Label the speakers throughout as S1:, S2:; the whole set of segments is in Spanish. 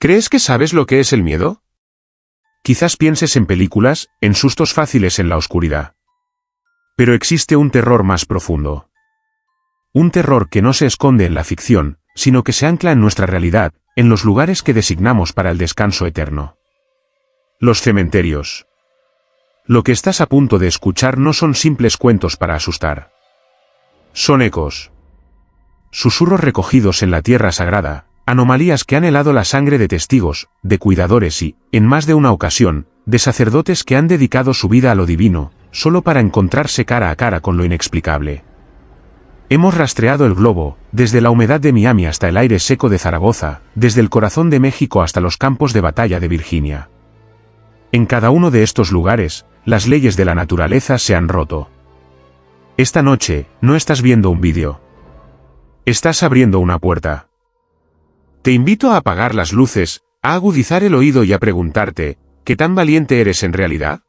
S1: ¿Crees que sabes lo que es el miedo? Quizás pienses en películas, en sustos fáciles en la oscuridad. Pero existe un terror más profundo. Un terror que no se esconde en la ficción, sino que se ancla en nuestra realidad, en los lugares que designamos para el descanso eterno. Los cementerios. Lo que estás a punto de escuchar no son simples cuentos para asustar. Son ecos. Susurros recogidos en la tierra sagrada, anomalías que han helado la sangre de testigos, de cuidadores y, en más de una ocasión, de sacerdotes que han dedicado su vida a lo divino, solo para encontrarse cara a cara con lo inexplicable. Hemos rastreado el globo, desde la humedad de Miami hasta el aire seco de Zaragoza, desde el corazón de México hasta los campos de batalla de Virginia. En cada uno de estos lugares, las leyes de la naturaleza se han roto. Esta noche, no estás viendo un vídeo. Estás abriendo una puerta. Te invito a apagar las luces, a agudizar el oído y a preguntarte, ¿qué tan valiente eres en realidad?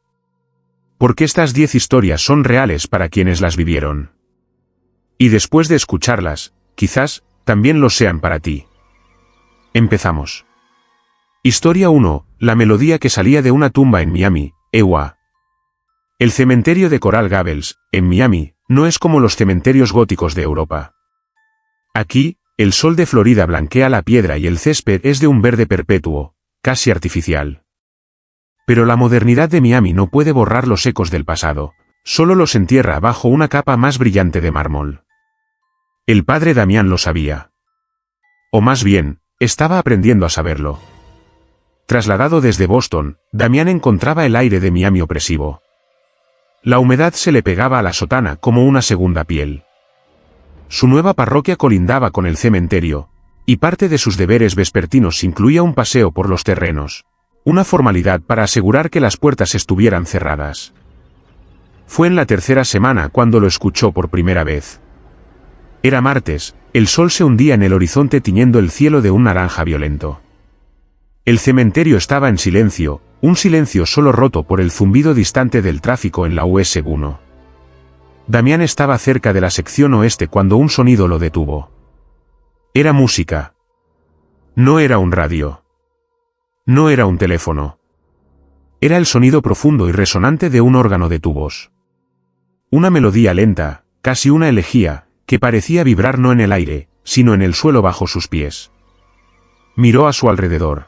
S1: Porque estas 10 historias son reales para quienes las vivieron. Y después de escucharlas, quizás, también lo sean para ti. Empezamos. Historia 1, la melodía que salía de una tumba en Miami, EUA. El cementerio de Coral Gables, en Miami, no es como los cementerios góticos de Europa. Aquí, el sol de Florida blanquea la piedra y el césped es de un verde perpetuo, casi artificial. Pero la modernidad de Miami no puede borrar los ecos del pasado, solo los entierra bajo una capa más brillante de mármol. El padre Damián lo sabía. O más bien, estaba aprendiendo a saberlo. Trasladado desde Boston, Damián encontraba el aire de Miami opresivo. La humedad se le pegaba a la sotana como una segunda piel. Su nueva parroquia colindaba con el cementerio, y parte de sus deberes vespertinos incluía un paseo por los terrenos, una formalidad para asegurar que las puertas estuvieran cerradas. Fue en la tercera semana cuando lo escuchó por primera vez. Era martes, el sol se hundía en el horizonte tiñendo el cielo de un naranja violento. El cementerio estaba en silencio, un silencio solo roto por el zumbido distante del tráfico en la US 1. Damián estaba cerca de la sección oeste cuando un sonido lo detuvo. Era música. No era un radio. No era un teléfono. Era el sonido profundo y resonante de un órgano de tubos. Una melodía lenta, casi una elegía, que parecía vibrar no en el aire, sino en el suelo bajo sus pies. Miró a su alrededor.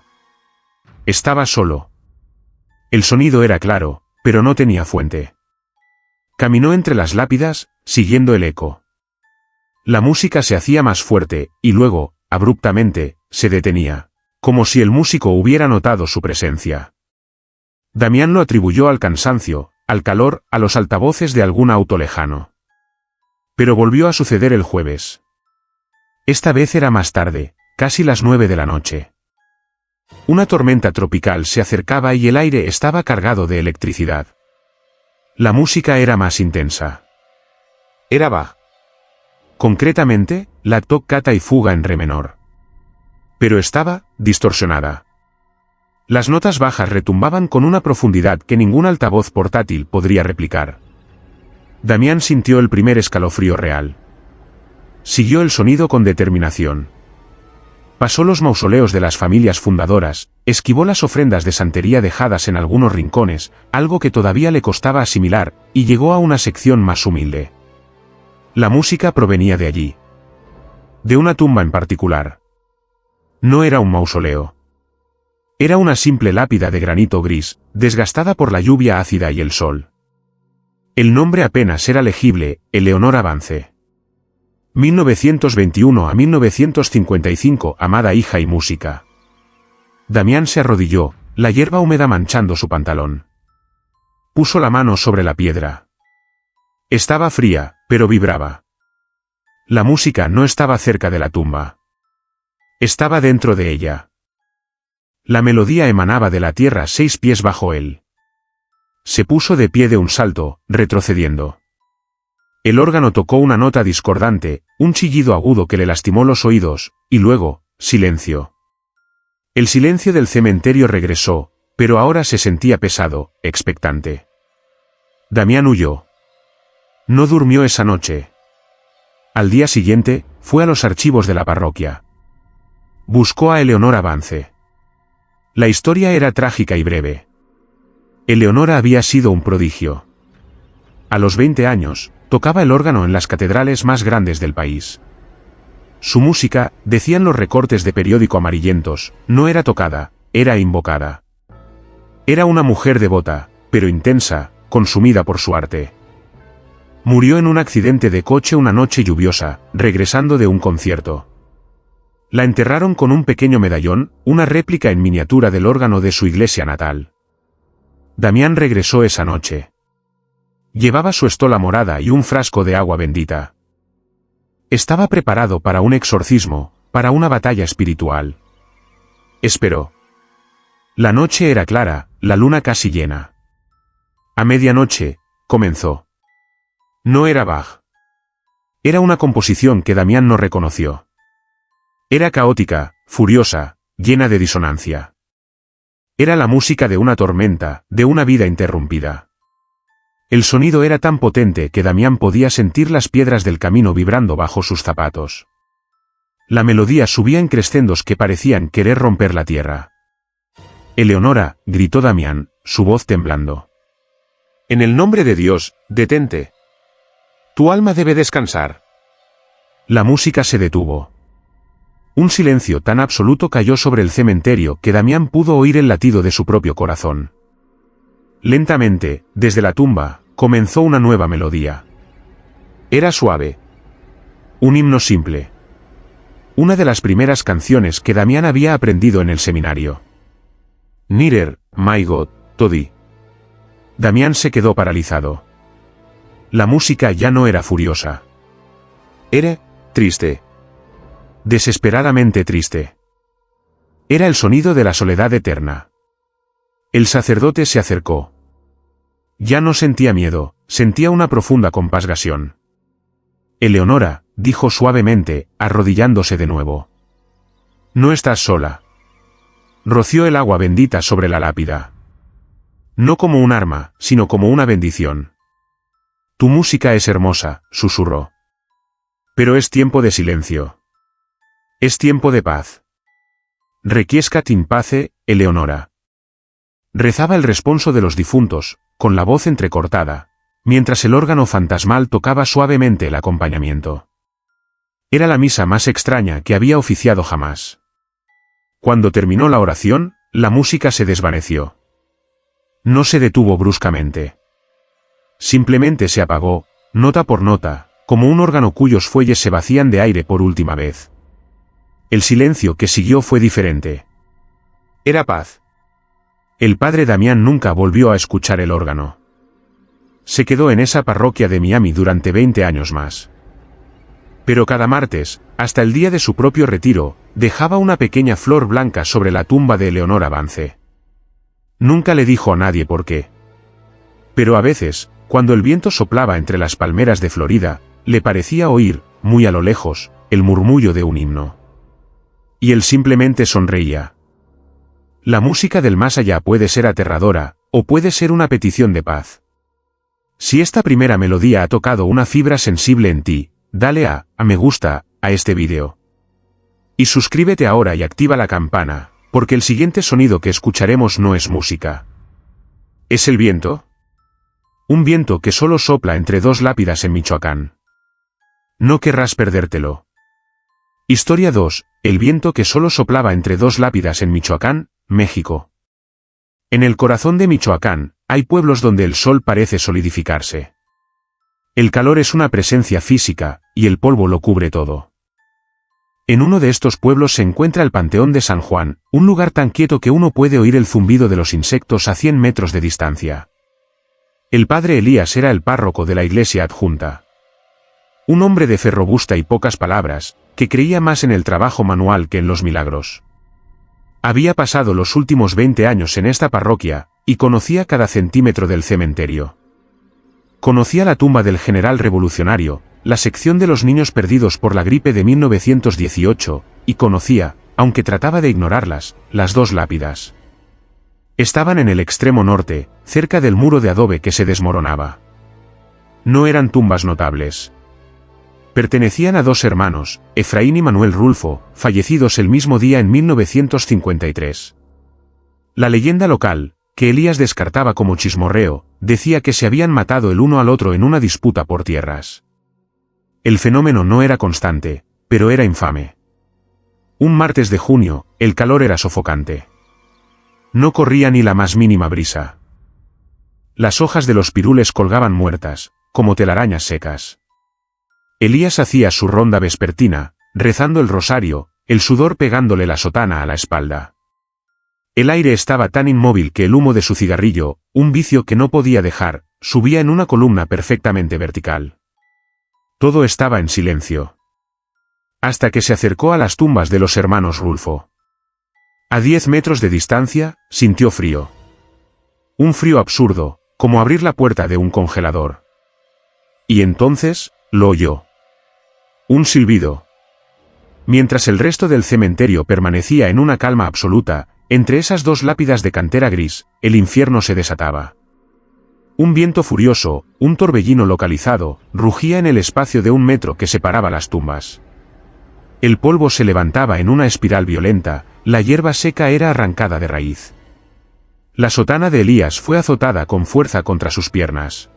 S1: Estaba solo. El sonido era claro, pero no tenía fuente. Caminó entre las lápidas, siguiendo el eco. La música se hacía más fuerte, y luego, abruptamente, se detenía, como si el músico hubiera notado su presencia. Damián lo atribuyó al cansancio, al calor, a los altavoces de algún auto lejano. Pero volvió a suceder el jueves. Esta vez era más tarde, casi las 9 de la noche. Una tormenta tropical se acercaba y el aire estaba cargado de electricidad. La música era más intensa. Era Bach. Concretamente, la toccata y fuga en re menor. Pero estaba distorsionada. Las notas bajas retumbaban con una profundidad que ningún altavoz portátil podría replicar. Damián sintió el primer escalofrío real. Siguió el sonido con determinación. Pasó los mausoleos de las familias fundadoras, esquivó las ofrendas de santería dejadas en algunos rincones, algo que todavía le costaba asimilar, y llegó a una sección más humilde. La música provenía de allí. De una tumba en particular. No era un mausoleo. Era una simple lápida de granito gris, desgastada por la lluvia ácida y el sol. El nombre apenas era legible, Eleonora Vance. 1921 a 1955, amada hija y música. Damián se arrodilló, la hierba húmeda manchando su pantalón. Puso la mano sobre la piedra. Estaba fría, pero vibraba. La música no estaba cerca de la tumba. Estaba dentro de ella. La melodía emanaba de la tierra 6 pies bajo él. Se puso de pie de un salto, retrocediendo. El órgano tocó una nota discordante, un chillido agudo que le lastimó los oídos, y luego, silencio. El silencio del cementerio regresó, pero ahora se sentía pesado, expectante. Damián huyó. No durmió esa noche. Al día siguiente, fue a los archivos de la parroquia. Buscó a Eleonora Vance. La historia era trágica y breve. Eleonora había sido un prodigio. A los 20 años, tocaba el órgano en las catedrales más grandes del país. Su música, decían los recortes de periódico amarillentos, no era tocada, era invocada. Era una mujer devota, pero intensa, consumida por su arte. Murió en un accidente de coche una noche lluviosa, regresando de un concierto. La enterraron con un pequeño medallón, una réplica en miniatura del órgano de su iglesia natal. Damián regresó esa noche. Llevaba su estola morada y un frasco de agua bendita. Estaba preparado para un exorcismo, para una batalla espiritual. Esperó. La noche era clara, la luna casi llena. A medianoche, comenzó. No era Bach. Era una composición que Damián no reconoció. Era caótica, furiosa, llena de disonancia. Era la música de una tormenta, de una vida interrumpida. El sonido era tan potente que Damián podía sentir las piedras del camino vibrando bajo sus zapatos. La melodía subía en crescendos que parecían querer romper la tierra. Eleonora, gritó Damián, su voz temblando. En el nombre de Dios, detente. Tu alma debe descansar. La música se detuvo. Un silencio tan absoluto cayó sobre el cementerio que Damián pudo oír el latido de su propio corazón. Lentamente, desde la tumba, comenzó una nueva melodía. Era suave. Un himno simple. Una de las primeras canciones que Damián había aprendido en el seminario. Nearer, my God, Toddy. Damián se quedó paralizado. La música ya no era furiosa. Era triste. Desesperadamente triste. Era el sonido de la soledad eterna. El sacerdote se acercó. Ya no sentía miedo, sentía una profunda compasión. Eleonora, dijo suavemente, arrodillándose de nuevo. No estás sola. Roció el agua bendita sobre la lápida. No como un arma, sino como una bendición. Tu música es hermosa, susurró. Pero es tiempo de silencio. Es tiempo de paz. Requiescat in pace, Eleonora. Rezaba el responso de los difuntos, con la voz entrecortada, mientras el órgano fantasmal tocaba suavemente el acompañamiento. Era la misa más extraña que había oficiado jamás. Cuando terminó la oración, la música se desvaneció. No se detuvo bruscamente. Simplemente se apagó, nota por nota, como un órgano cuyos fuelles se vacían de aire por última vez. El silencio que siguió fue diferente. Era paz. El padre Damián nunca volvió a escuchar el órgano. Se quedó en esa parroquia de Miami durante 20 años más. Pero cada martes, hasta el día de su propio retiro, dejaba una pequeña flor blanca sobre la tumba de Eleonora Vance. Nunca le dijo a nadie por qué. Pero a veces, cuando el viento soplaba entre las palmeras de Florida, le parecía oír, muy a lo lejos, el murmullo de un himno. Y él simplemente sonreía. La música del más allá puede ser aterradora, o puede ser una petición de paz. Si esta primera melodía ha tocado una fibra sensible en ti, dale a me gusta a este vídeo. Y suscríbete ahora y activa la campana, porque el siguiente sonido que escucharemos no es música. ¿Es el viento? Un viento que solo sopla entre dos lápidas en Michoacán. No querrás perdértelo. Historia 2, el viento que solo soplaba entre dos lápidas en Michoacán, México. En el corazón de Michoacán, hay pueblos donde el sol parece solidificarse. El calor es una presencia física, y el polvo lo cubre todo. En uno de estos pueblos se encuentra el Panteón de San Juan, un lugar tan quieto que uno puede oír el zumbido de los insectos a 100 metros de distancia. El padre Elías era el párroco de la iglesia adjunta. Un hombre de fe robusta y pocas palabras, que creía más en el trabajo manual que en los milagros. Había pasado los últimos 20 años en esta parroquia, y conocía cada centímetro del cementerio. Conocía la tumba del general revolucionario, la sección de los niños perdidos por la gripe de 1918, y conocía, aunque trataba de ignorarlas, las dos lápidas. Estaban en el extremo norte, cerca del muro de adobe que se desmoronaba. No eran tumbas notables. Pertenecían a dos hermanos, Efraín y Manuel Rulfo, fallecidos el mismo día en 1953. La leyenda local, que Elías descartaba como chismorreo, decía que se habían matado el uno al otro en una disputa por tierras. El fenómeno no era constante, pero era infame. Un martes de junio, el calor era sofocante. No corría ni la más mínima brisa. Las hojas de los pirules colgaban muertas, como telarañas secas. Elías hacía su ronda vespertina, rezando el rosario, el sudor pegándole la sotana a la espalda. El aire estaba tan inmóvil que el humo de su cigarrillo, un vicio que no podía dejar, subía en una columna perfectamente vertical. Todo estaba en silencio. Hasta que se acercó a las tumbas de los hermanos Rulfo. A 10 metros de distancia, sintió frío. Un frío absurdo, como abrir la puerta de un congelador. Y entonces, lo oyó. Un silbido. Mientras el resto del cementerio permanecía en una calma absoluta, entre esas dos lápidas de cantera gris, el infierno se desataba. Un viento furioso, un torbellino localizado, rugía en el espacio de 1 metro que separaba las tumbas. El polvo se levantaba en una espiral violenta, la hierba seca era arrancada de raíz. La sotana de Elías fue azotada con fuerza contra sus piernas.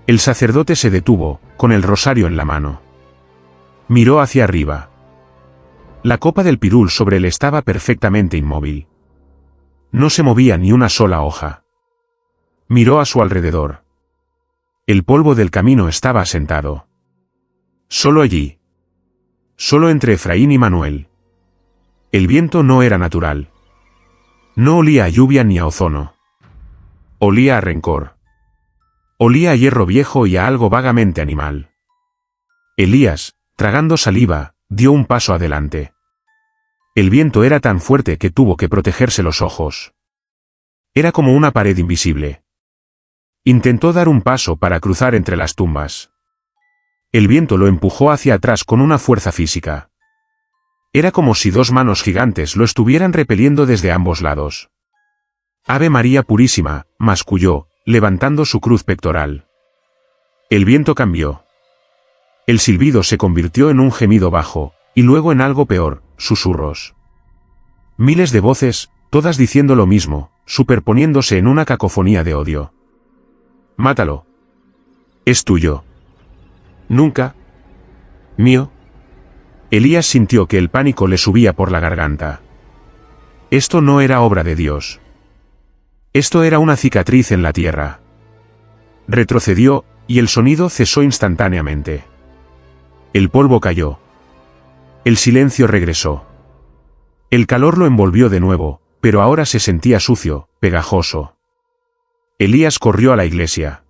S1: El sacerdote se detuvo, con el rosario en la mano. Miró hacia arriba. La copa del pirul sobre él estaba perfectamente inmóvil. No se movía ni una sola hoja. Miró a su alrededor. El polvo del camino estaba asentado. Solo allí. Solo entre Efraín y Manuel. El viento no era natural. No olía a lluvia ni a ozono. Olía a rencor. Olía a hierro viejo y a algo vagamente animal. Elías, tragando saliva, dio un paso adelante. El viento era tan fuerte que tuvo que protegerse los ojos. Era como una pared invisible. Intentó dar un paso para cruzar entre las tumbas. El viento lo empujó hacia atrás con una fuerza física. Era como si 2 manos gigantes lo estuvieran repeliendo desde ambos lados. Ave María Purísima, masculló, levantando su cruz pectoral. El viento cambió. El silbido se convirtió en un gemido bajo, y luego en algo peor, susurros. Miles de voces, todas diciendo lo mismo, superponiéndose en una cacofonía de odio. Mátalo. Es tuyo. Nunca. Mío. Elías sintió que el pánico le subía por la garganta. Esto no era obra de Dios. Esto era una cicatriz en la tierra. Retrocedió, y el sonido cesó instantáneamente. El polvo cayó. El silencio regresó. El calor lo envolvió de nuevo, pero ahora se sentía sucio, pegajoso. Elías corrió a la iglesia.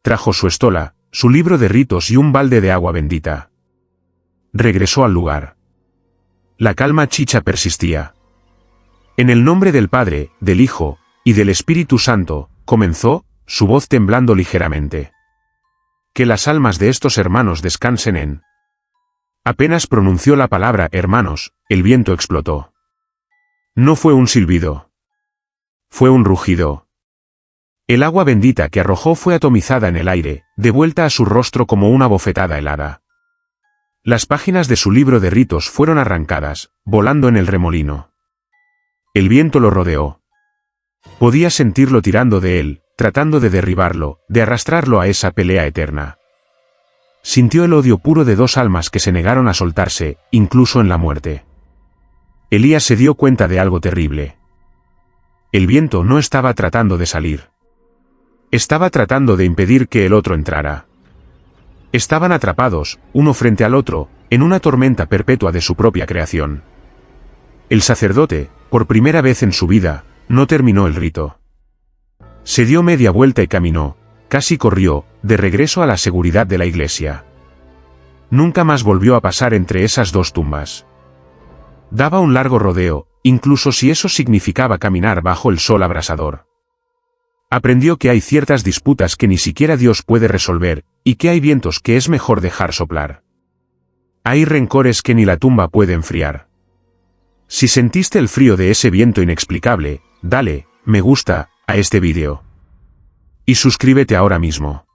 S1: Trajo su estola, su libro de ritos y un balde de agua bendita. Regresó al lugar. La calma chicha persistía. En el nombre del Padre, del Hijo, y del Espíritu Santo, comenzó, su voz temblando ligeramente. Que las almas de estos hermanos descansen en. Apenas pronunció la palabra hermanos, el viento explotó. No fue un silbido. Fue un rugido. El agua bendita que arrojó fue atomizada en el aire, de vuelta a su rostro como una bofetada helada. Las páginas de su libro de ritos fueron arrancadas, volando en el remolino. El viento lo rodeó. Podía sentirlo tirando de él, tratando de derribarlo, de arrastrarlo a esa pelea eterna. Sintió el odio puro de 2 almas que se negaron a soltarse, incluso en la muerte. Elías se dio cuenta de algo terrible. El viento no estaba tratando de salir. Estaba tratando de impedir que el otro entrara. Estaban atrapados, uno frente al otro, en una tormenta perpetua de su propia creación. El sacerdote, por primera vez en su vida, no terminó el rito. Se dio media vuelta y caminó, casi corrió, de regreso a la seguridad de la iglesia. Nunca más volvió a pasar entre esas 2 tumbas. Daba un largo rodeo, incluso si eso significaba caminar bajo el sol abrasador. Aprendió que hay ciertas disputas que ni siquiera Dios puede resolver, y que hay vientos que es mejor dejar soplar. Hay rencores que ni la tumba puede enfriar. Si sentiste el frío de ese viento inexplicable, dale, me gusta, a este vídeo. Y suscríbete ahora mismo.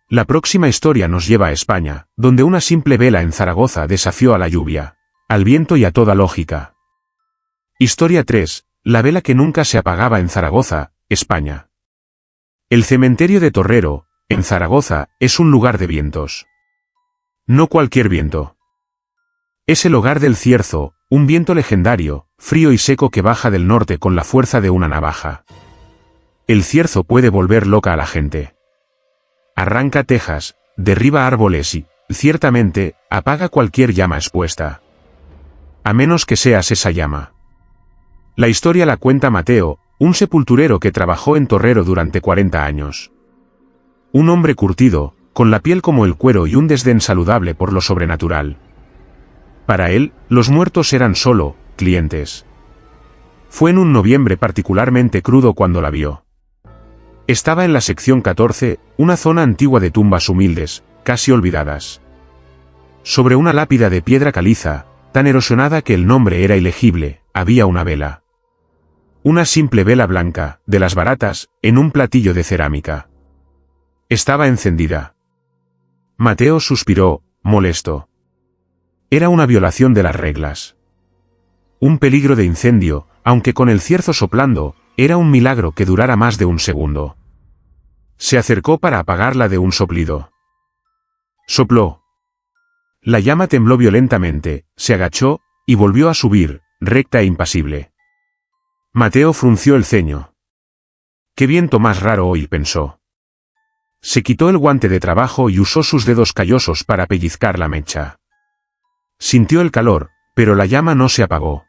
S1: La próxima historia nos lleva a España, donde una simple vela en Zaragoza desafió a la lluvia, al viento y a toda lógica. Historia 3, la vela que nunca se apagaba en Zaragoza, España. El cementerio de Torrero, en Zaragoza, es un lugar de vientos. No cualquier viento. Es el hogar del cierzo, un viento legendario, frío y seco que baja del norte con la fuerza de una navaja. El cierzo puede volver loca a la gente. Arranca tejas, derriba árboles y, ciertamente, apaga cualquier llama expuesta. A menos que seas esa llama. La historia la cuenta Mateo, un sepulturero que trabajó en Torrero durante 40 años. Un hombre curtido, con la piel como el cuero y un desdén saludable por lo sobrenatural. Para él, los muertos eran solo clientes. Fue en un noviembre particularmente crudo cuando la vio. Estaba en la sección 14, una zona antigua de tumbas humildes, casi olvidadas. Sobre una lápida de piedra caliza, tan erosionada que el nombre era ilegible, había una vela. Una simple vela blanca, de las baratas, en un platillo de cerámica. Estaba encendida. Mateo suspiró, molesto. Era una violación de las reglas. Un peligro de incendio, aunque con el cierzo soplando, era un milagro que durara más de un segundo. Se acercó para apagarla de un soplido. Sopló. La llama tembló violentamente, se agachó, y volvió a subir, recta e impasible. Mateo frunció el ceño. «Qué viento más raro hoy», pensó. Se quitó el guante de trabajo y usó sus dedos callosos para pellizcar la mecha. Sintió el calor, pero la llama no se apagó.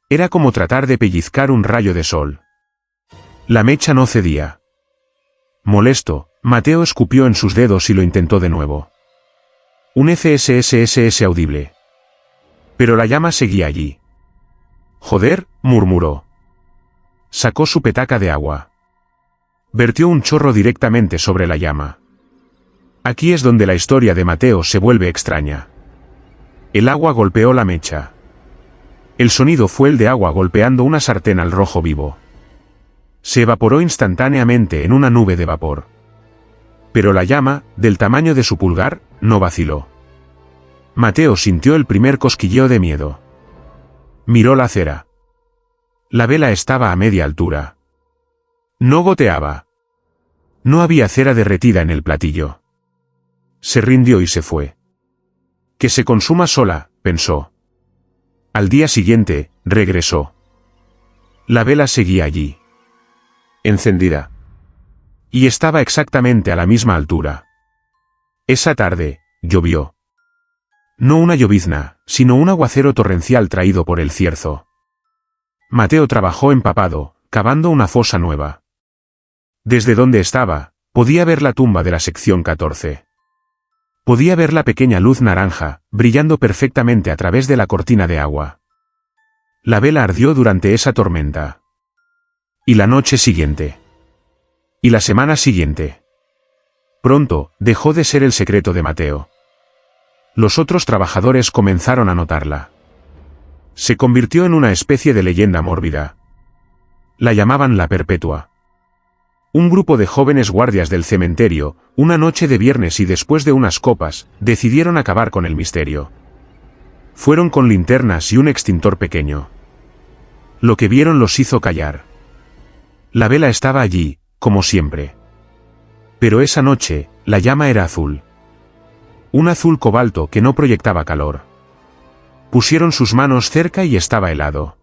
S1: Era como tratar de pellizcar un rayo de sol. La mecha no cedía. Molesto, Mateo escupió en sus dedos y lo intentó de nuevo. Un FSSSS audible. Pero la llama seguía allí. «Joder», murmuró. Sacó su petaca de agua. Vertió un chorro directamente sobre la llama. Aquí es donde la historia de Mateo se vuelve extraña. El agua golpeó la mecha. El sonido fue el de agua golpeando una sartén al rojo vivo. Se evaporó instantáneamente en una nube de vapor. Pero la llama, del tamaño de su pulgar, no vaciló. Mateo sintió el primer cosquilleo de miedo. Miró la cera. La vela estaba a media altura. No goteaba. No había cera derretida en el platillo. Se rindió y se fue. Que se consuma sola, pensó. Al día siguiente, regresó. La vela seguía allí. Encendida. Y estaba exactamente a la misma altura. Esa tarde, llovió. No una llovizna, sino un aguacero torrencial traído por el cierzo. Mateo trabajó empapado, cavando una fosa nueva. Desde donde estaba, podía ver la tumba de la sección 14. Podía ver la pequeña luz naranja, brillando perfectamente a través de la cortina de agua. La vela ardió durante esa tormenta. Y la noche siguiente. Y la semana siguiente. Pronto, dejó de ser el secreto de Mateo. Los otros trabajadores comenzaron a notarla. Se convirtió en una especie de leyenda mórbida. La llamaban la Perpetua. Un grupo de jóvenes guardias del cementerio, una noche de viernes y después de unas copas, decidieron acabar con el misterio. Fueron con linternas y un extintor pequeño. Lo que vieron los hizo callar. La vela estaba allí, como siempre. Pero esa noche, la llama era azul. Un azul cobalto que no proyectaba calor. Pusieron sus manos cerca y estaba helado.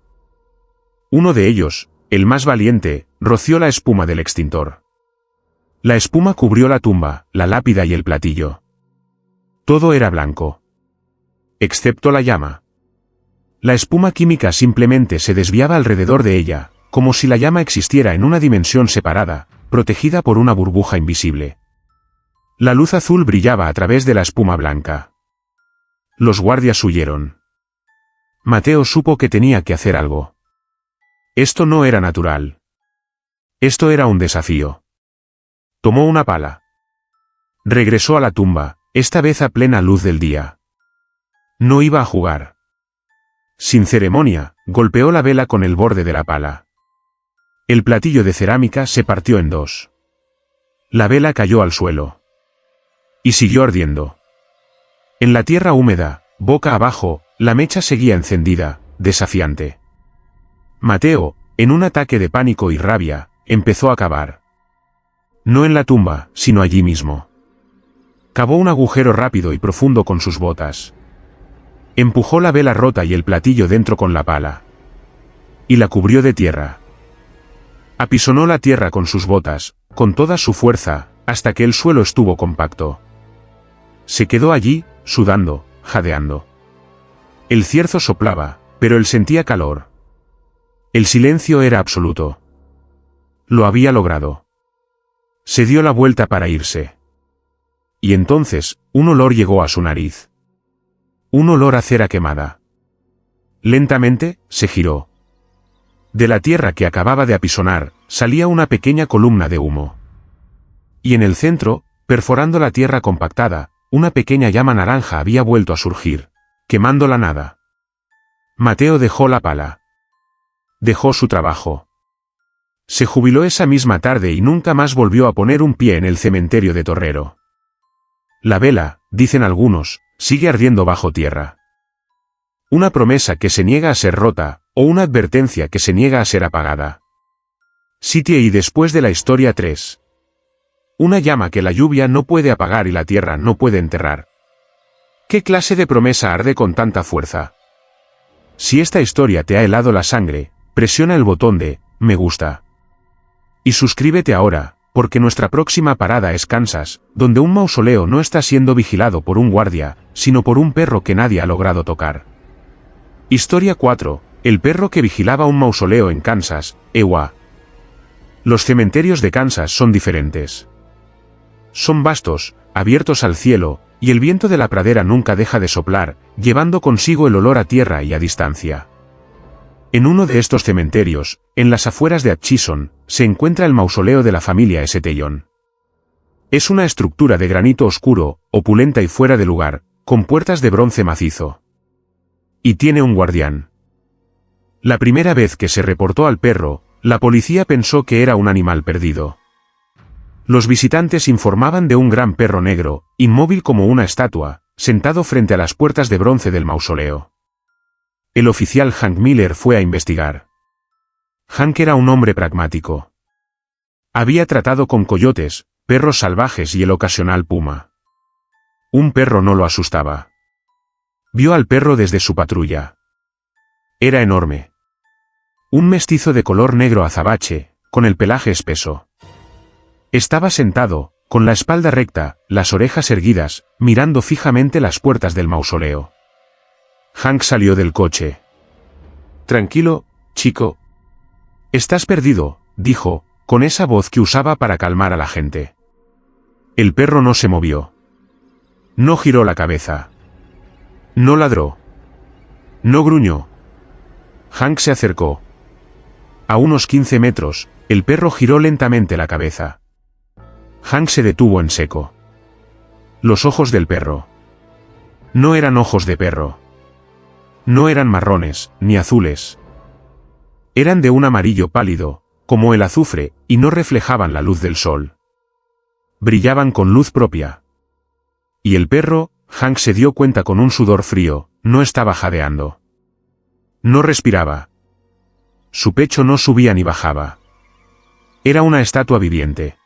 S1: Uno de ellos, el más valiente, roció la espuma del extintor. La espuma cubrió la tumba, la lápida y el platillo. Todo era blanco. Excepto la llama. La espuma química simplemente se desviaba alrededor de ella, como si la llama existiera en una dimensión separada, protegida por una burbuja invisible. La luz azul brillaba a través de la espuma blanca. Los guardias huyeron. Mateo supo que tenía que hacer algo. Esto no era natural. Esto era un desafío. Tomó una pala. Regresó a la tumba, esta vez a plena luz del día. No iba a jugar. Sin ceremonia, golpeó la vela con el borde de la pala. El platillo de cerámica se partió en dos. La vela cayó al suelo. Y siguió ardiendo. En la tierra húmeda, boca abajo, la mecha seguía encendida, desafiante. Mateo, en un ataque de pánico y rabia, empezó a cavar. No en la tumba, sino allí mismo. Cavó un agujero rápido y profundo con sus botas. Empujó la vela rota y el platillo dentro con la pala. Y la cubrió de tierra. Apisonó la tierra con sus botas, con toda su fuerza, hasta que el suelo estuvo compacto. Se quedó allí, sudando, jadeando. El cierzo soplaba, pero él sentía calor. El silencio era absoluto. Lo había logrado. Se dio la vuelta para irse. Y entonces, un olor llegó a su nariz. Un olor a cera quemada. Lentamente, se giró. De la tierra que acababa de apisonar, salía una pequeña columna de humo. Y en el centro, perforando la tierra compactada, una pequeña llama naranja había vuelto a surgir, quemando la nada. Mateo dejó la pala. Dejó su trabajo. Se jubiló esa misma tarde y nunca más volvió a poner un pie en el cementerio de Torrero. La vela, dicen algunos, sigue ardiendo bajo tierra. Una promesa que se niega a ser rota, o una advertencia que se niega a ser apagada. Sitie y después de la historia 3. Una llama que la lluvia no puede apagar y la tierra no puede enterrar. ¿Qué clase de promesa arde con tanta fuerza? Si esta historia te ha helado la sangre, presiona el botón de me gusta. Y suscríbete ahora, porque nuestra próxima parada es Kansas, donde un mausoleo no está siendo vigilado por un guardia, sino por un perro que nadie ha logrado tocar. Historia 4. El perro que vigilaba un mausoleo en Kansas, Iowa. Los cementerios de Kansas son diferentes. Son vastos, abiertos al cielo, y el viento de la pradera nunca deja de soplar, llevando consigo el olor a tierra y a distancia. En uno de estos cementerios, en las afueras de Atchison, se encuentra el mausoleo de la familia Estetellón. Es una estructura de granito oscuro, opulenta y fuera de lugar, con puertas de bronce macizo. Y tiene un guardián. La primera vez que se reportó al perro, la policía pensó que era un animal perdido. Los visitantes informaban de un gran perro negro, inmóvil como una estatua, sentado frente a las puertas de bronce del mausoleo. El oficial Hank Miller fue a investigar. Hank era un hombre pragmático. Había tratado con coyotes, perros salvajes y el ocasional puma. Un perro no lo asustaba. Vio al perro desde su patrulla. Era enorme. Un mestizo de color negro azabache, con el pelaje espeso. Estaba sentado, con la espalda recta, las orejas erguidas, mirando fijamente las puertas del mausoleo. Hank salió del coche. Tranquilo, chico. Estás perdido, dijo, con esa voz que usaba para calmar a la gente. El perro no se movió. No giró la cabeza. No ladró. No gruñó. Hank se acercó. A unos 15 metros, el perro giró lentamente la cabeza. Hank se detuvo en seco. Los ojos del perro. No eran ojos de perro. No eran marrones, ni azules. Eran de un amarillo pálido, como el azufre, y no reflejaban la luz del sol. Brillaban con luz propia. Y el perro, Hank se dio cuenta con un sudor frío, no estaba jadeando. No respiraba. Su pecho no subía ni bajaba. Era una estatua viviente.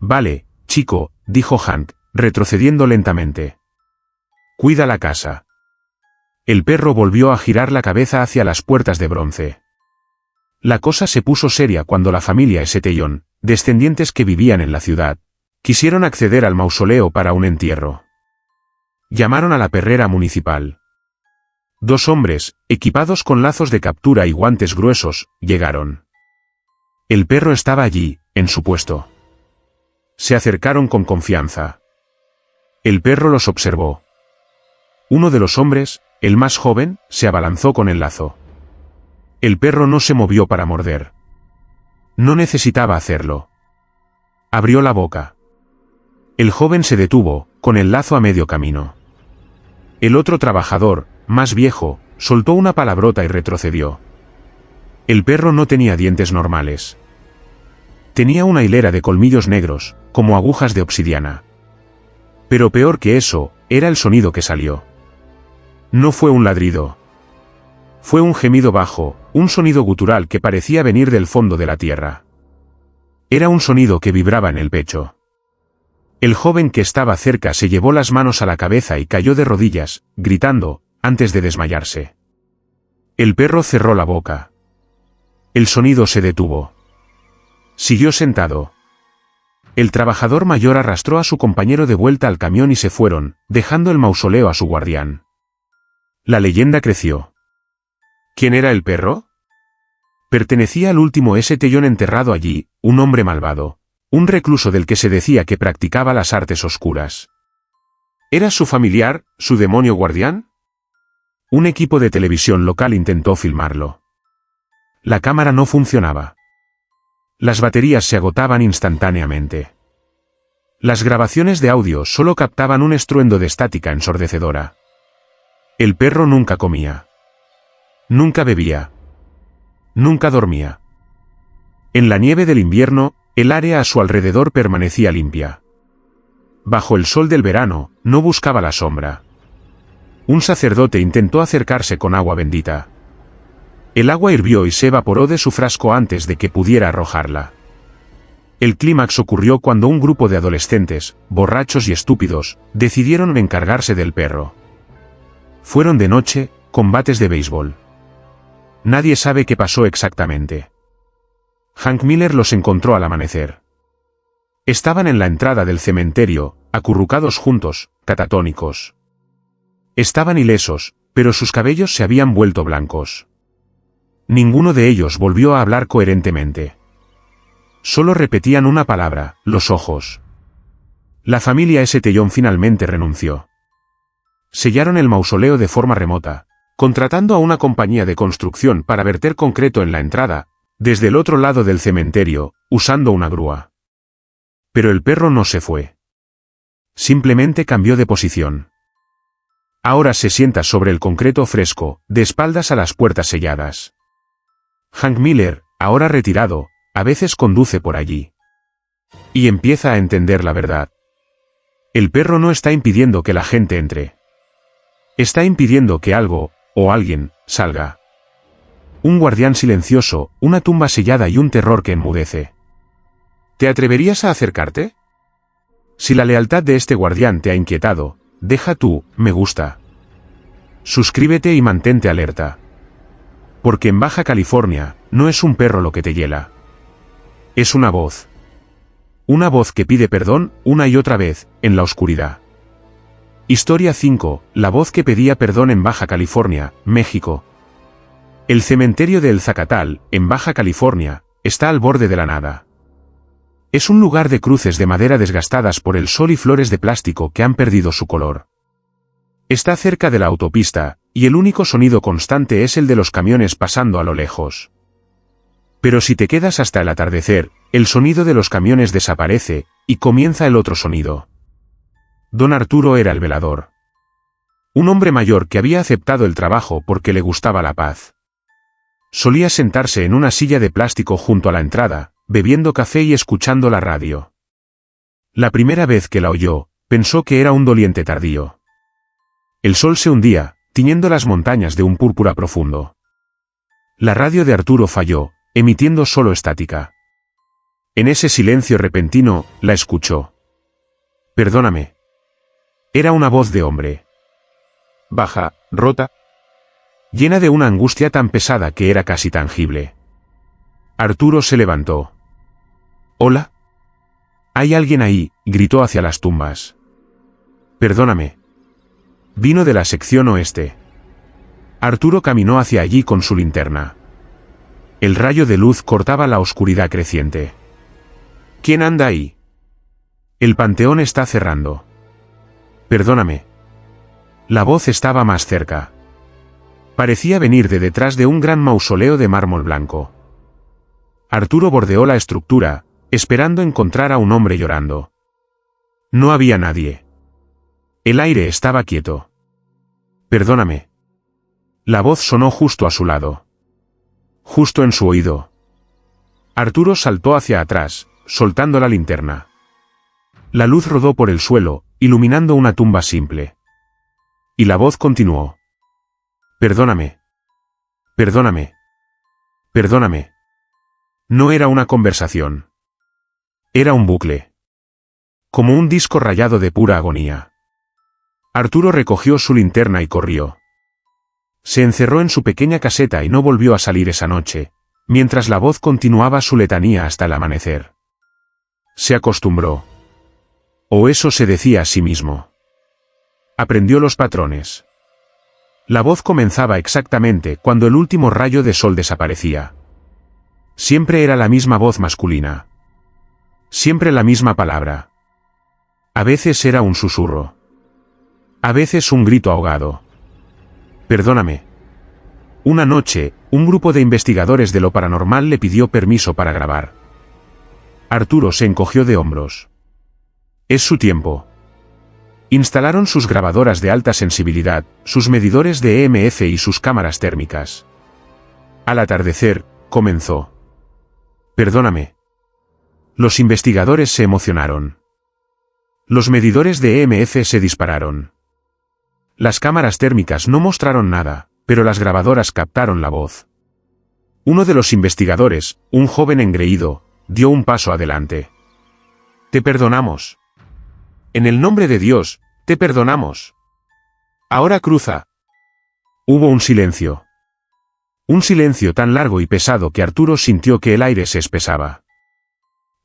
S1: Vale, chico, dijo Hank, retrocediendo lentamente. Cuida la casa. El perro volvió a girar la cabeza hacia las puertas de bronce. La cosa se puso seria cuando la familia Estetellón, descendientes que vivían en la ciudad, quisieron acceder al mausoleo para un entierro. Llamaron a la perrera municipal. 2 hombres, equipados con lazos de captura y guantes gruesos, llegaron. El perro estaba allí, en su puesto. Se acercaron con confianza. El perro los observó. Uno de los hombres, el más joven, se abalanzó con el lazo. El perro no se movió para morder. No necesitaba hacerlo. Abrió la boca. El joven se detuvo, con el lazo a medio camino. El otro trabajador, más viejo, soltó una palabrota y retrocedió. El perro no tenía dientes normales. Tenía una hilera de colmillos negros, como agujas de obsidiana. Pero peor que eso, era el sonido que salió. No fue un ladrido. Fue un gemido bajo, un sonido gutural que parecía venir del fondo de la tierra. Era un sonido que vibraba en el pecho. El joven que estaba cerca se llevó las manos a la cabeza y cayó de rodillas, gritando, antes de desmayarse. El perro cerró la boca. El sonido se detuvo. Siguió sentado. El trabajador mayor arrastró a su compañero de vuelta al camión y se fueron, dejando el mausoleo a su guardián. La leyenda creció. ¿Quién era el perro? Pertenecía al último Tellón enterrado allí, un hombre malvado, un recluso del que se decía que practicaba las artes oscuras. ¿Era su familiar, su demonio guardián? Un equipo de televisión local intentó filmarlo. La cámara no funcionaba. Las baterías se agotaban instantáneamente. Las grabaciones de audio solo captaban un estruendo de estática ensordecedora. El perro nunca comía. Nunca bebía. Nunca dormía. En la nieve del invierno, el área a su alrededor permanecía limpia. Bajo el sol del verano, no buscaba la sombra. Un sacerdote intentó acercarse con agua bendita. El agua hirvió y se evaporó de su frasco antes de que pudiera arrojarla. El clímax ocurrió cuando un grupo de adolescentes, borrachos y estúpidos, decidieron encargarse del perro. Fueron de noche, combates de béisbol. Nadie sabe qué pasó exactamente. Hank Miller los encontró al amanecer. Estaban en la entrada del cementerio, acurrucados juntos, catatónicos. Estaban ilesos, pero sus cabellos se habían vuelto blancos. Ninguno de ellos volvió a hablar coherentemente. Solo repetían una palabra, los ojos. La familia Tellón finalmente renunció. Sellaron el mausoleo de forma remota, contratando a una compañía de construcción para verter concreto en la entrada, desde el otro lado del cementerio, usando una grúa. Pero el perro no se fue. Simplemente cambió de posición. Ahora se sienta sobre el concreto fresco, de espaldas a las puertas selladas. Hank Miller, ahora retirado, a veces conduce por allí. Y empieza a entender la verdad. El perro no está impidiendo que la gente entre. Está impidiendo que algo, o alguien, salga. Un guardián silencioso, una tumba sellada y un terror que enmudece. ¿Te atreverías a acercarte? Si la lealtad de este guardián te ha inquietado, deja tu me gusta. Suscríbete y mantente alerta. Porque en Baja California, no es un perro lo que te hiela. Es una voz. Una voz que pide perdón, una y otra vez, en la oscuridad. Historia 5, la voz que pedía perdón en Baja California, México. El cementerio de El Zacatal, en Baja California, está al borde de la nada. Es un lugar de cruces de madera desgastadas por el sol y flores de plástico que han perdido su color. Está cerca de la autopista, y el único sonido constante es el de los camiones pasando a lo lejos. Pero si te quedas hasta el atardecer, el sonido de los camiones desaparece, y comienza el otro sonido. Don Arturo era el velador. Un hombre mayor que había aceptado el trabajo porque le gustaba la paz. Solía sentarse en una silla de plástico junto a la entrada, bebiendo café y escuchando la radio. La primera vez que la oyó, pensó que era un doliente tardío. El sol se hundía, tiñendo las montañas de un púrpura profundo. La radio de Arturo falló, emitiendo solo estática. En ese silencio repentino, la escuchó. Perdóname. Era una voz de hombre. Baja, rota. Llena de una angustia tan pesada que era casi tangible. Arturo se levantó. ¿Hola? ¿Hay alguien ahí?, gritó hacia las tumbas. Perdóname. Vino de la sección oeste. Arturo caminó hacia allí con su linterna. El rayo de luz cortaba la oscuridad creciente. ¿Quién anda ahí? El panteón está cerrando. Perdóname. La voz estaba más cerca. Parecía venir de detrás de un gran mausoleo de mármol blanco. Arturo bordeó la estructura, esperando encontrar a un hombre llorando. No había nadie. El aire estaba quieto. Perdóname. La voz sonó justo a su lado. Justo en su oído. Arturo saltó hacia atrás, soltando la linterna. La luz rodó por el suelo, iluminando una tumba simple. Y la voz continuó. Perdóname. Perdóname. Perdóname. No era una conversación. Era un bucle. Como un disco rayado de pura agonía. Arturo recogió su linterna y corrió. Se encerró en su pequeña caseta y no volvió a salir esa noche, mientras la voz continuaba su letanía hasta el amanecer. Se acostumbró. O eso se decía a sí mismo. Aprendió los patrones. La voz comenzaba exactamente cuando el último rayo de sol desaparecía. Siempre era la misma voz masculina. Siempre la misma palabra. A veces era un susurro. A veces un grito ahogado. Perdóname. Una noche, un grupo de investigadores de lo paranormal le pidió permiso para grabar. Arturo se encogió de hombros. Es su tiempo. Instalaron sus grabadoras de alta sensibilidad, sus medidores de EMF y sus cámaras térmicas. Al atardecer, comenzó. Perdóname. Los investigadores se emocionaron. Los medidores de EMF se dispararon. Las cámaras térmicas no mostraron nada, pero las grabadoras captaron la voz. Uno de los investigadores, un joven engreído, dio un paso adelante. Te perdonamos. En el nombre de Dios, te perdonamos. Ahora cruza. Hubo un silencio. Un silencio tan largo y pesado que Arturo sintió que el aire se espesaba.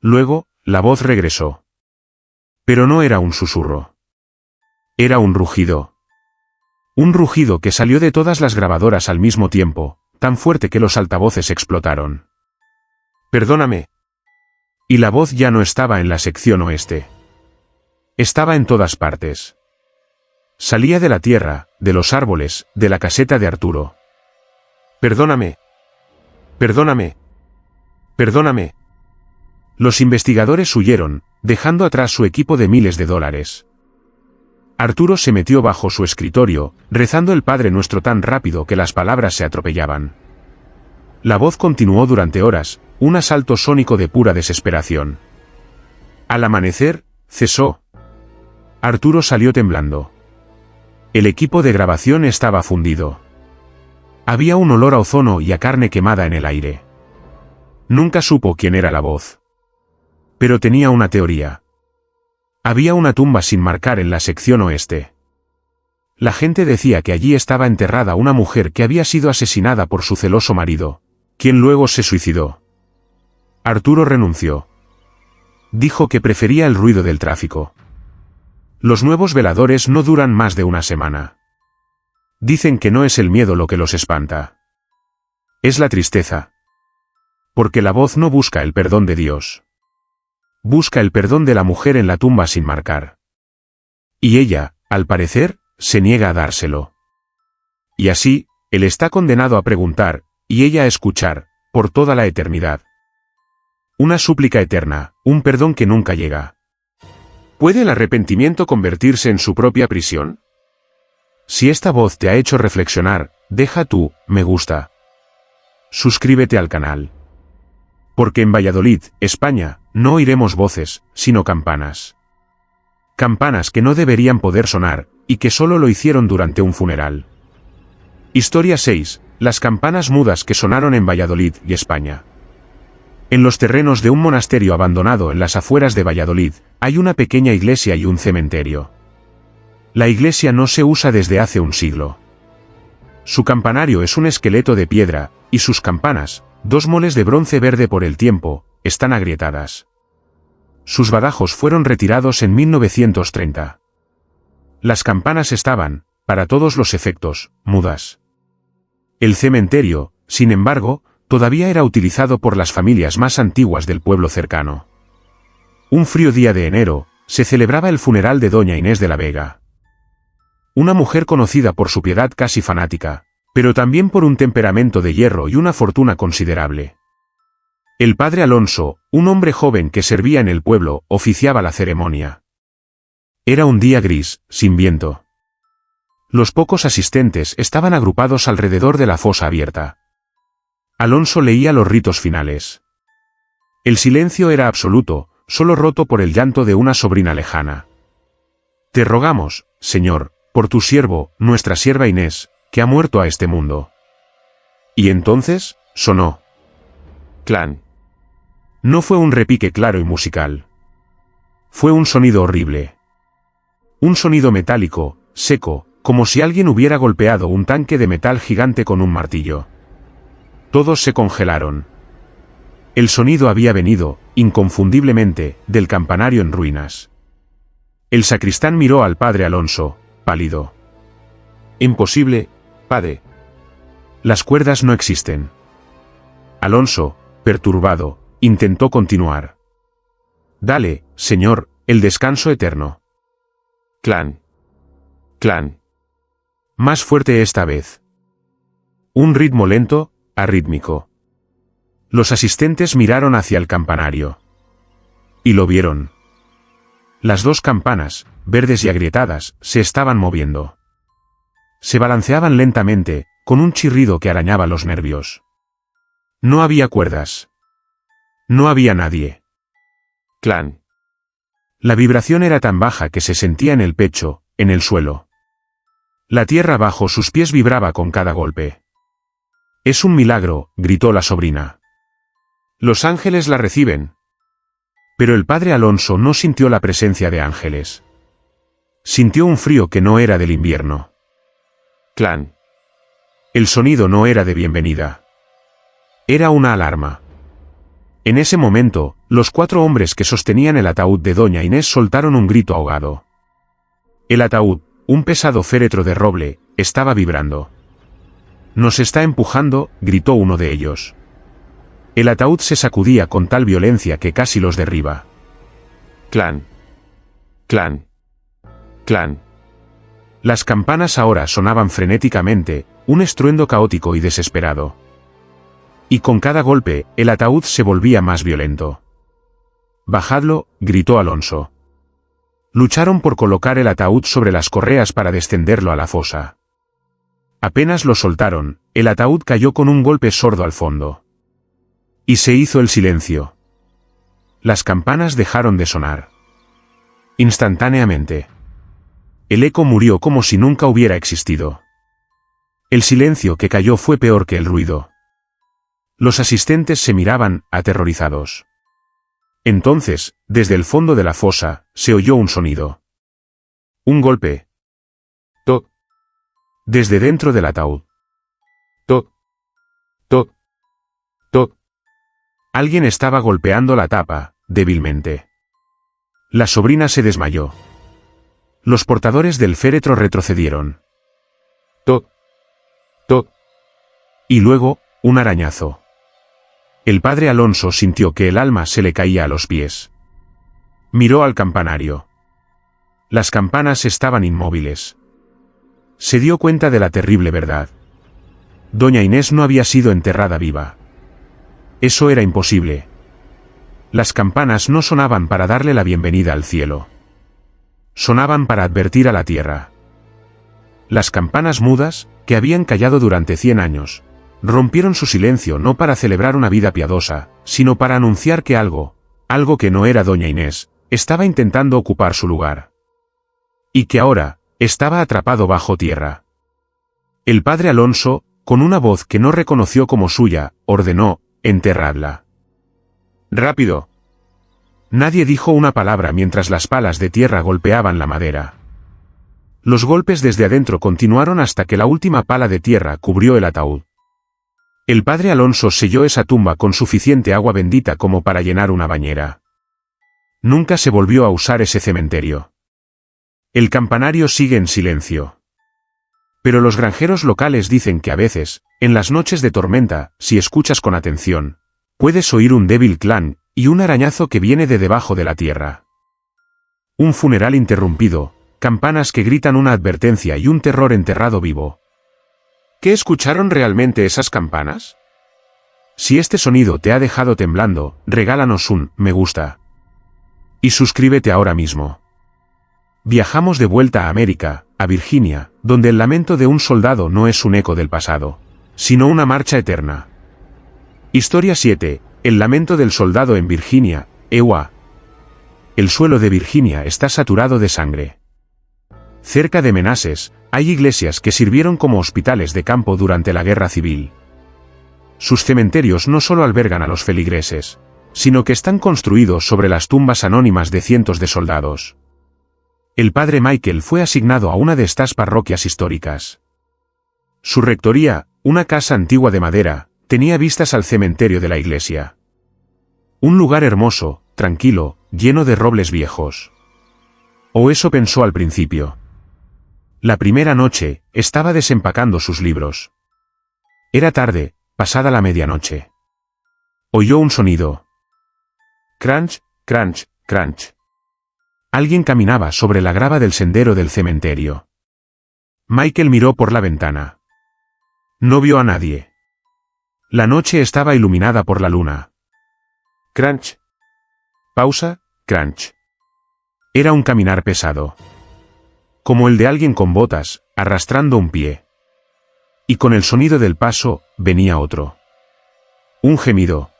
S1: Luego, la voz regresó. Pero no era un susurro. Era un rugido. Un rugido que salió de todas las grabadoras al mismo tiempo, tan fuerte que los altavoces explotaron. Perdóname. Y la voz ya no estaba en la sección oeste. Estaba en todas partes. Salía de la tierra, de los árboles, de la caseta de Arturo. Perdóname. Perdóname. Perdóname. Los investigadores huyeron, dejando atrás su equipo de miles de dólares. Arturo se metió bajo su escritorio, rezando el Padre Nuestro tan rápido que las palabras se atropellaban. La voz continuó durante horas, un asalto sónico de pura desesperación. Al amanecer, cesó. Arturo salió temblando. El equipo de grabación estaba fundido. Había un olor a ozono y a carne quemada en el aire. Nunca supo quién era la voz. Pero tenía una teoría. Había una tumba sin marcar en la sección oeste. La gente decía que allí estaba enterrada una mujer que había sido asesinada por su celoso marido, quien luego se suicidó. Arturo renunció. Dijo que prefería el ruido del tráfico. Los nuevos veladores no duran más de una semana. Dicen que no es el miedo lo que los espanta. Es la tristeza. Porque la voz no busca el perdón de Dios. Busca el perdón de la mujer en la tumba sin marcar. Y ella, al parecer, se niega a dárselo. Y así, él está condenado a preguntar, y ella a escuchar, por toda la eternidad. Una súplica eterna, un perdón que nunca llega. ¿Puede el arrepentimiento convertirse en su propia prisión? Si esta voz te ha hecho reflexionar, deja tu me gusta. Suscríbete al canal. Porque en Valladolid, España, no oiremos voces, sino campanas. Campanas que no deberían poder sonar, y que solo lo hicieron durante un funeral. Historia 6. Las campanas mudas que sonaron en Valladolid y España. En los terrenos de un monasterio abandonado en las afueras de Valladolid, hay una pequeña iglesia y un cementerio. La iglesia no se usa desde hace un siglo. Su campanario es un esqueleto de piedra, y sus campanas, dos moles de bronce verde por el tiempo, están agrietadas. Sus badajos fueron retirados en 1930. Las campanas estaban, para todos los efectos, mudas. El cementerio, sin embargo, todavía era utilizado por las familias más antiguas del pueblo cercano. Un frío día de enero, se celebraba el funeral de doña Inés de la Vega. Una mujer conocida por su piedad casi fanática, pero también por un temperamento de hierro y una fortuna considerable. El padre Alonso, un hombre joven que servía en el pueblo, oficiaba la ceremonia. Era un día gris, sin viento. Los pocos asistentes estaban agrupados alrededor de la fosa abierta. Alonso leía los ritos finales. El silencio era absoluto, solo roto por el llanto de una sobrina lejana. Te rogamos, Señor, por tu siervo, nuestra sierva Inés, que ha muerto a este mundo. Y entonces, sonó. Clan. No fue un repique claro y musical. Fue un sonido horrible. Un sonido metálico, seco, como si alguien hubiera golpeado un tanque de metal gigante con un martillo. Todos se congelaron. El sonido había venido, inconfundiblemente, del campanario en ruinas. El sacristán miró al padre Alonso, pálido. Imposible, padre. Las cuerdas no existen. Alonso, perturbado, intentó continuar. Dale, señor, el descanso eterno. Clan. Clan. Más fuerte esta vez. Un ritmo lento, arrítmico. Los asistentes miraron hacia el campanario. Y lo vieron. Las dos campanas, verdes y agrietadas, se estaban moviendo. Se balanceaban lentamente, con un chirrido que arañaba los nervios. No había cuerdas. No había nadie. Clan. La vibración era tan baja que se sentía en el pecho, en el suelo. La tierra bajo sus pies vibraba con cada golpe. Es un milagro, gritó la sobrina. Los ángeles la reciben. Pero el padre Alonso no sintió la presencia de ángeles. Sintió un frío que no era del invierno. Clan. El sonido no era de bienvenida. Era una alarma. En ese momento, los 4 hombres que sostenían el ataúd de doña Inés soltaron un grito ahogado. El ataúd, un pesado féretro de roble, estaba vibrando. Nos está empujando, gritó uno de ellos. El ataúd se sacudía con tal violencia que casi los derriba. Clan. Clan. Clan. Las campanas ahora sonaban frenéticamente, un estruendo caótico y desesperado. Y con cada golpe, el ataúd se volvía más violento. Bajadlo, gritó Alonso. Lucharon por colocar el ataúd sobre las correas para descenderlo a la fosa. Apenas lo soltaron, el ataúd cayó con un golpe sordo al fondo. Y se hizo el silencio. Las campanas dejaron de sonar. Instantáneamente. El eco murió como si nunca hubiera existido. El silencio que cayó fue peor que el ruido. Los asistentes se miraban, aterrorizados. Entonces, desde el fondo de la fosa, se oyó un sonido. Un golpe. Toc. Desde dentro del ataúd. Toc. Toc. Toc. Alguien estaba golpeando la tapa, débilmente. La sobrina se desmayó. Los portadores del féretro retrocedieron. Toc. Toc. Y luego, un arañazo. El padre Alonso sintió que el alma se le caía a los pies. Miró al campanario. Las campanas estaban inmóviles. Se dio cuenta de la terrible verdad. Doña Inés no había sido enterrada viva. Eso era imposible. Las campanas no sonaban para darle la bienvenida al cielo. Sonaban para advertir a la tierra. Las campanas mudas, que habían callado durante 100 años, rompieron su silencio no para celebrar una vida piadosa, sino para anunciar que algo que no era doña Inés, estaba intentando ocupar su lugar. Y que ahora, estaba atrapado bajo tierra. El padre Alonso, con una voz que no reconoció como suya, ordenó: enterradla. ¡Rápido! Nadie dijo una palabra mientras las palas de tierra golpeaban la madera. Los golpes desde adentro continuaron hasta que la última pala de tierra cubrió el ataúd. El padre Alonso selló esa tumba con suficiente agua bendita como para llenar una bañera. Nunca se volvió a usar ese cementerio. El campanario sigue en silencio. Pero los granjeros locales dicen que a veces, en las noches de tormenta, si escuchas con atención, puedes oír un débil clan y un arañazo que viene de debajo de la tierra. Un funeral interrumpido, campanas que gritan una advertencia y un terror enterrado vivo. ¿Qué escucharon realmente esas campanas? Si este sonido te ha dejado temblando, regálanos un me gusta. Y suscríbete ahora mismo. Viajamos de vuelta a América, a Virginia, donde el lamento de un soldado no es un eco del pasado, sino una marcha eterna. Historia 7. El lamento del soldado en Virginia, EUA. El suelo de Virginia está saturado de sangre. Cerca de Manassas, hay iglesias que sirvieron como hospitales de campo durante la guerra civil. sus cementerios no solo albergan a los feligreses, sino que están construidos sobre las tumbas anónimas de cientos de soldados. El padre Michael fue asignado a una de estas parroquias históricas. Su rectoría, una casa antigua de madera, tenía vistas al cementerio de la iglesia. Un lugar hermoso, tranquilo, lleno de robles viejos. O eso pensó al principio. La primera noche, estaba desempacando sus libros. Era tarde, pasada la medianoche. Oyó un sonido. Crunch, crunch, crunch. Alguien caminaba sobre la grava del sendero del cementerio. Michael miró por la ventana. No vio a nadie. La noche estaba iluminada por la luna. Crunch. Pausa, crunch. Era un caminar pesado. Como el de alguien con botas, arrastrando un pie. Y con el sonido del paso, venía otro. Un gemido.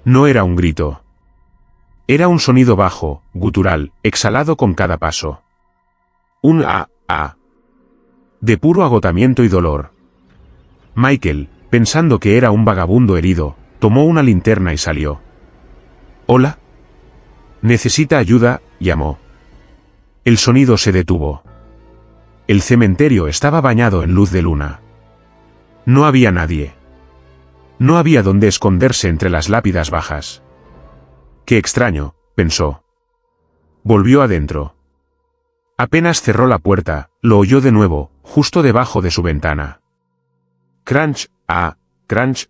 S1: No era un grito. Era un sonido bajo, gutural, exhalado con cada paso. Un ah. De puro agotamiento y dolor. Michael, pensando que era un vagabundo herido, tomó una linterna y salió. ¿Hola? ¿Necesita ayuda?, llamó. El sonido se detuvo. El cementerio estaba bañado en luz de luna. No había nadie. No había donde esconderse entre las lápidas bajas. Qué extraño, pensó. Volvió adentro. Apenas cerró la puerta, lo oyó de nuevo, justo debajo de su ventana. Crunch, crunch,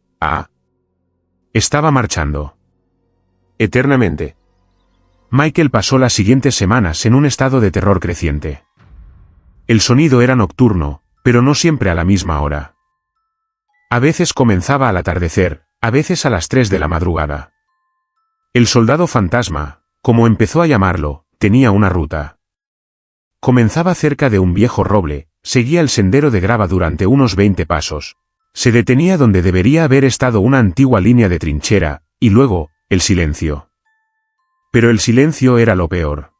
S1: Estaba marchando. Eternamente. Michael pasó las siguientes semanas en un estado de terror creciente. El sonido era nocturno, pero no siempre a la misma hora. A veces comenzaba al atardecer, a veces a las 3 de la madrugada. El soldado fantasma, como empezó a llamarlo, tenía una ruta. Comenzaba cerca de un viejo roble, seguía el sendero de grava durante unos 20 pasos. Se detenía donde debería haber estado una antigua línea de trinchera, y luego, el silencio. Pero el silencio era lo peor.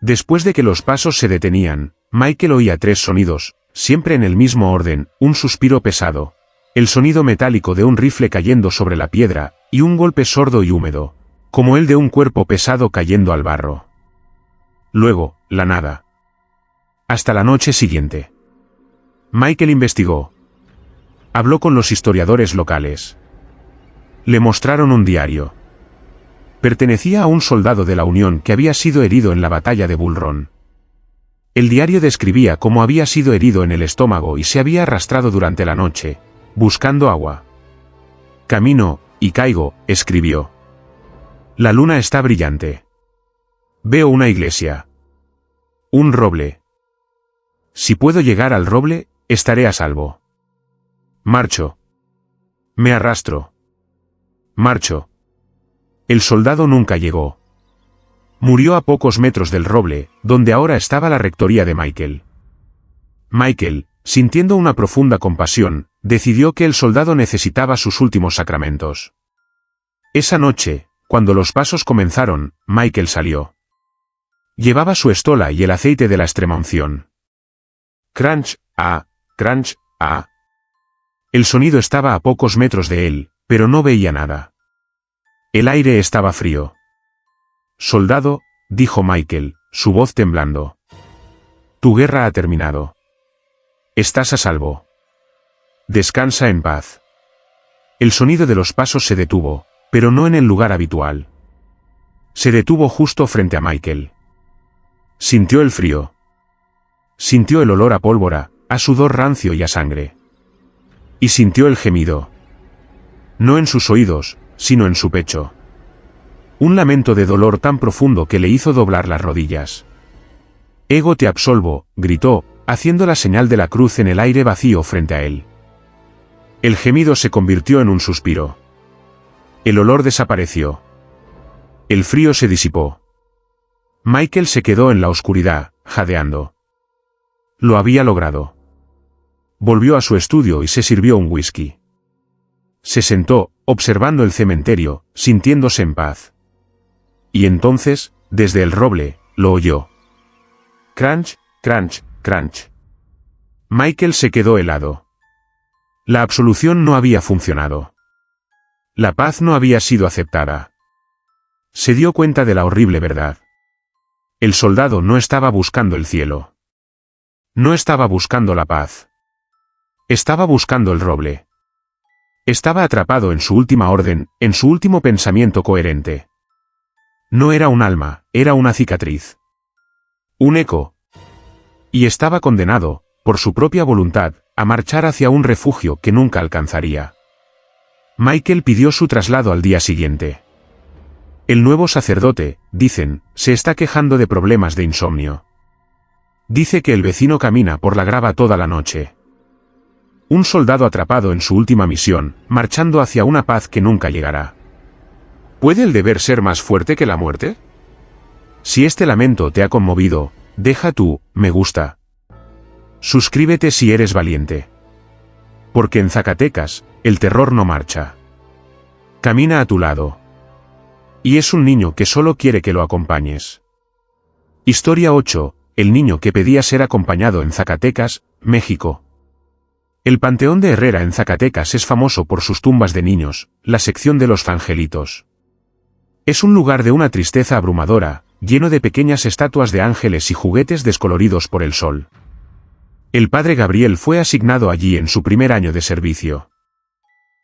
S1: Después de que los pasos se detenían, Michael oía 3 sonidos, siempre en el mismo orden, un suspiro pesado, el sonido metálico de un rifle cayendo sobre la piedra, y un golpe sordo y húmedo, como el de un cuerpo pesado cayendo al barro. Luego, la nada. Hasta la noche siguiente. Michael investigó. Habló con los historiadores locales. Le mostraron un diario. Pertenecía a un soldado de la Unión que había sido herido en la batalla de Bull Run. El diario describía cómo había sido herido en el estómago y se había arrastrado durante la noche, buscando agua. Camino, y caigo, escribió. La luna está brillante. Veo una iglesia. Un roble. Si puedo llegar al roble, estaré a salvo. Marcho. Me arrastro. Marcho. El soldado nunca llegó. Murió a pocos metros del roble, donde ahora estaba la rectoría de Michael. Michael, sintiendo una profunda compasión, decidió que el soldado necesitaba sus últimos sacramentos. Esa noche, cuando los pasos comenzaron, Michael salió. Llevaba su estola y el aceite de la extremaunción. Crunch, crunch, El sonido estaba a pocos metros de él, pero no veía nada. El aire estaba frío. Soldado, dijo Michael, su voz temblando. Tu guerra ha terminado. Estás a salvo. Descansa en paz. El sonido de los pasos se detuvo, pero no en el lugar habitual. Se detuvo justo frente a Michael. Sintió el frío. Sintió el olor a pólvora, a sudor rancio y a sangre. Y sintió el gemido. No en sus oídos, sino en su pecho. Un lamento de dolor tan profundo que le hizo doblar las rodillas. Ego te absolvo, gritó, haciendo la señal de la cruz en el aire vacío frente a él. El gemido se convirtió en un suspiro. El olor desapareció. El frío se disipó. Michael se quedó en la oscuridad, jadeando. Lo había logrado. Volvió a su estudio y se sirvió un whisky. Se sentó, observando el cementerio, sintiéndose en paz. Y entonces, desde el roble, lo oyó. Crunch, crunch, crunch. Michael se quedó helado. La absolución no había funcionado. La paz no había sido aceptada. Se dio cuenta de la horrible verdad. El soldado no estaba buscando el cielo. No estaba buscando la paz. Estaba buscando el roble. Estaba atrapado en su última orden, en su último pensamiento coherente. No era un alma, era una cicatriz. Un eco. Y estaba condenado, por su propia voluntad, a marchar hacia un refugio que nunca alcanzaría. Michael pidió su traslado al día siguiente. El nuevo sacerdote, dicen, se está quejando de problemas de insomnio. Dice que el vecino camina por la grava toda la noche. Un soldado atrapado en su última misión, marchando hacia una paz que nunca llegará. ¿Puede el deber ser más fuerte que la muerte? Si este lamento te ha conmovido, deja tu me gusta. Suscríbete si eres valiente. Porque en Zacatecas, el terror no marcha. Camina a tu lado. Y es un niño que solo quiere que lo acompañes. Historia 8, el niño que pedía ser acompañado en Zacatecas, México. El Panteón de Herrera en Zacatecas es famoso por sus tumbas de niños, la sección de los angelitos. Es un lugar de una tristeza abrumadora, lleno de pequeñas estatuas de ángeles y juguetes descoloridos por el sol. El padre Gabriel fue asignado allí en su primer año de servicio.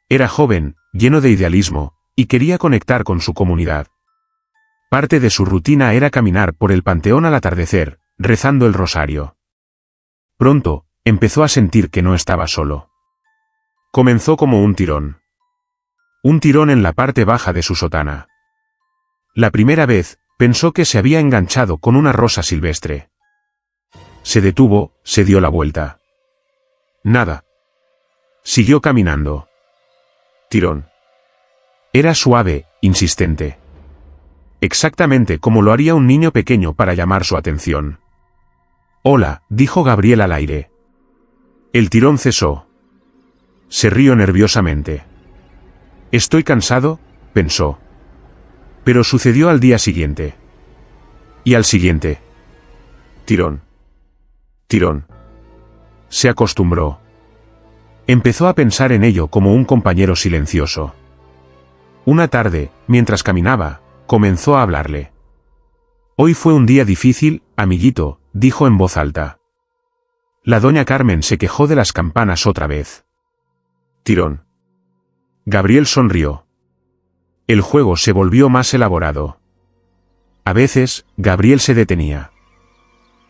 S1: Era joven, lleno de idealismo, y quería conectar con su comunidad. Parte de su rutina era caminar por el panteón al atardecer, rezando el rosario. Pronto, empezó a sentir que no estaba solo. Comenzó como un tirón. Un tirón en la parte baja de su sotana. La primera vez, pensó que se había enganchado con una rosa silvestre. Se detuvo, se dio la vuelta. Nada. Siguió caminando. Tirón. Era suave, insistente. Exactamente como lo haría un niño pequeño para llamar su atención. Hola, dijo Gabriel al aire. El tirón cesó. Se rió nerviosamente. Estoy cansado, pensó. Pero sucedió al día siguiente. Y al siguiente. Tirón. Tirón. Se acostumbró. Empezó a pensar en ello como un compañero silencioso. Una tarde, mientras caminaba, comenzó a hablarle. Hoy fue un día difícil, amiguito, dijo en voz alta. La doña Carmen se quejó de las campanas otra vez. Tirón. Gabriel sonrió. El juego se volvió más elaborado. A veces, Gabriel se detenía.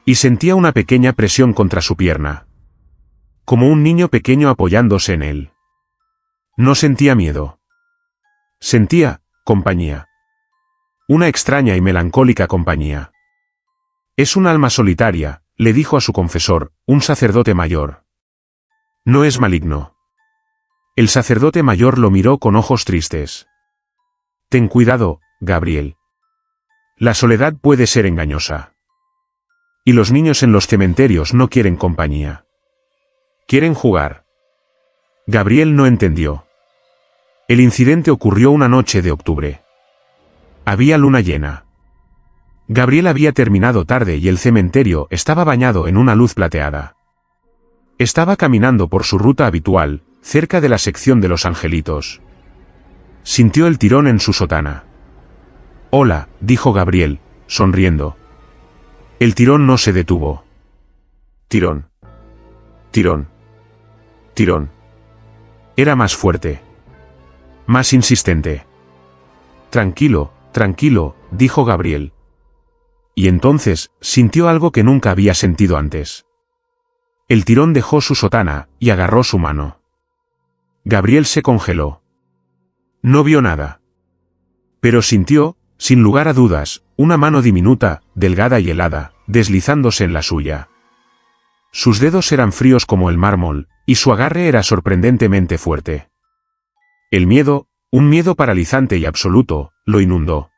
S1: Y sentía una pequeña presión contra su pierna. Como un niño pequeño apoyándose en él. No sentía miedo. Sentía compañía. Una extraña y melancólica compañía. Es un alma solitaria, le dijo a su confesor, un sacerdote mayor. No es maligno. El sacerdote mayor lo miró con ojos tristes. Ten cuidado, Gabriel. La soledad puede ser engañosa. Y los niños en los cementerios no quieren compañía. Quieren jugar. Gabriel no entendió. El incidente ocurrió una noche de octubre. Había luna llena. Gabriel había terminado tarde y el cementerio estaba bañado en una luz plateada. Estaba caminando por su ruta habitual, cerca de la sección de los angelitos. Sintió el tirón en su sotana. Hola, dijo Gabriel, sonriendo. El tirón no se detuvo. Tirón. Tirón. Tirón. Era más fuerte. Más insistente. Tranquilo, tranquilo, dijo Gabriel. Y entonces, sintió algo que nunca había sentido antes. El tirón dejó su sotana, y agarró su mano. Gabriel se congeló. No vio nada. Pero sintió, sin lugar a dudas, una mano diminuta, delgada y helada, deslizándose en la suya. Sus dedos eran fríos como el mármol, y su agarre era sorprendentemente fuerte. El miedo, un miedo paralizante y absoluto, lo inundó.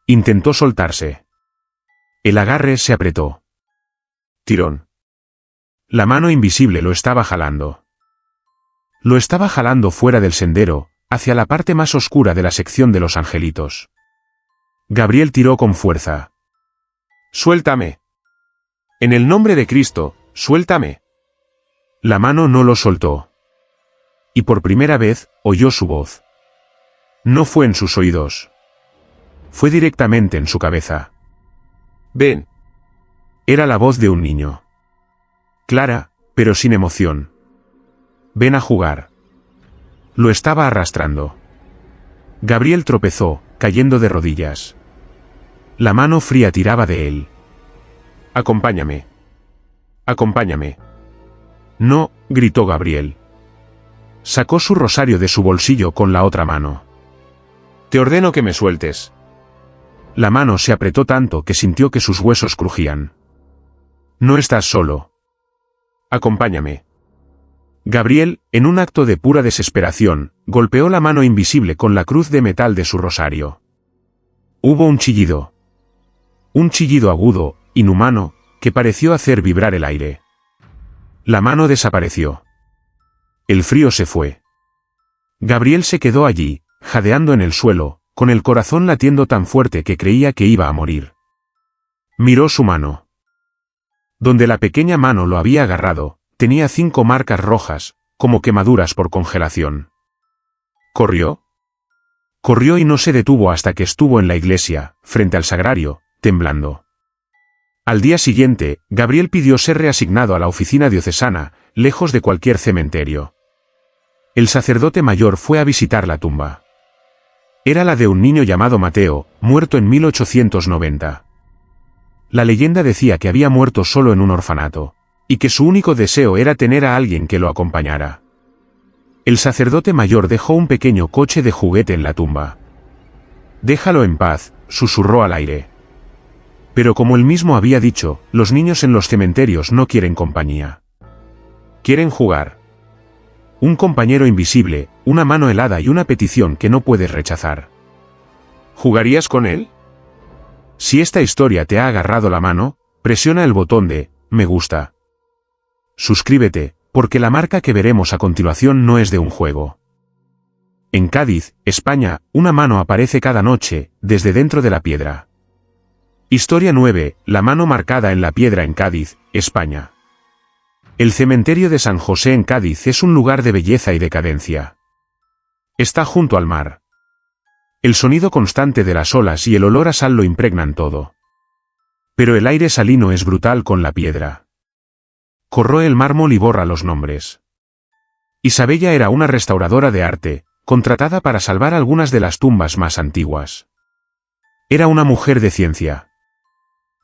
S1: Intentó soltarse. El agarre se apretó. Tirón. La mano invisible lo estaba jalando. Lo estaba jalando fuera del sendero, hacia la parte más oscura de la sección de los angelitos. Gabriel tiró con fuerza. ¡Suéltame! En el nombre de Cristo, suéltame. La mano no lo soltó. y por primera vez, oyó su voz. No fue en sus oídos. Fue directamente en su cabeza.
S2: Ven.
S1: Era la voz de un niño. Clara, pero sin emoción. Ven a jugar. Lo estaba arrastrando. Gabriel tropezó, cayendo de rodillas. La mano fría tiraba de él.
S2: Acompáñame. Acompáñame.
S1: No, gritó Gabriel. Sacó su rosario de su bolsillo con la otra mano.
S2: Te ordeno que me sueltes.
S1: La mano se apretó tanto que sintió que sus huesos crujían. No estás solo.
S2: Acompáñame.
S1: Gabriel, en un acto de pura desesperación, golpeó la mano invisible con la cruz de metal de su rosario. Hubo un chillido. Un chillido agudo, inhumano, que pareció hacer vibrar el aire. La mano desapareció. El frío se fue. Gabriel se quedó allí, jadeando en el suelo, con el corazón latiendo tan fuerte que creía que iba a morir. Miró su mano. Donde la pequeña mano lo había agarrado, tenía 5 marcas rojas, como quemaduras por congelación. ¿Corrió? Corrió y no se detuvo hasta que estuvo en la iglesia, frente al sagrario, temblando. Al día siguiente, Gabriel pidió ser reasignado a la oficina diocesana, lejos de cualquier cementerio. El sacerdote mayor fue a visitar la tumba. Era la de un niño llamado Mateo, muerto en 1890. La leyenda decía que había muerto solo en un orfanato, y que su único deseo era tener a alguien que lo acompañara. El sacerdote mayor dejó un pequeño coche de juguete en la tumba. «Déjalo en paz», susurró al aire. Pero como él mismo había dicho, los niños en los cementerios no quieren compañía. Quieren jugar. Un compañero invisible, una mano helada y una petición que no puedes rechazar.
S2: ¿Jugarías con él?
S1: Si esta historia te ha agarrado la mano, presiona el botón de «Me gusta». Suscríbete, porque la marca que veremos a continuación no es de un juego. En Cádiz, España, una mano aparece cada noche, desde dentro de la piedra. Historia 9, la mano marcada en la piedra en Cádiz, España. El cementerio de San José en Cádiz es un lugar de belleza y decadencia. Está junto al mar. El sonido constante de las olas y el olor a sal lo impregnan todo. Pero el aire salino es brutal con la piedra. Corroe el mármol y borra los nombres. Isabella era una restauradora de arte, contratada para salvar algunas de las tumbas más antiguas. Era una mujer de ciencia.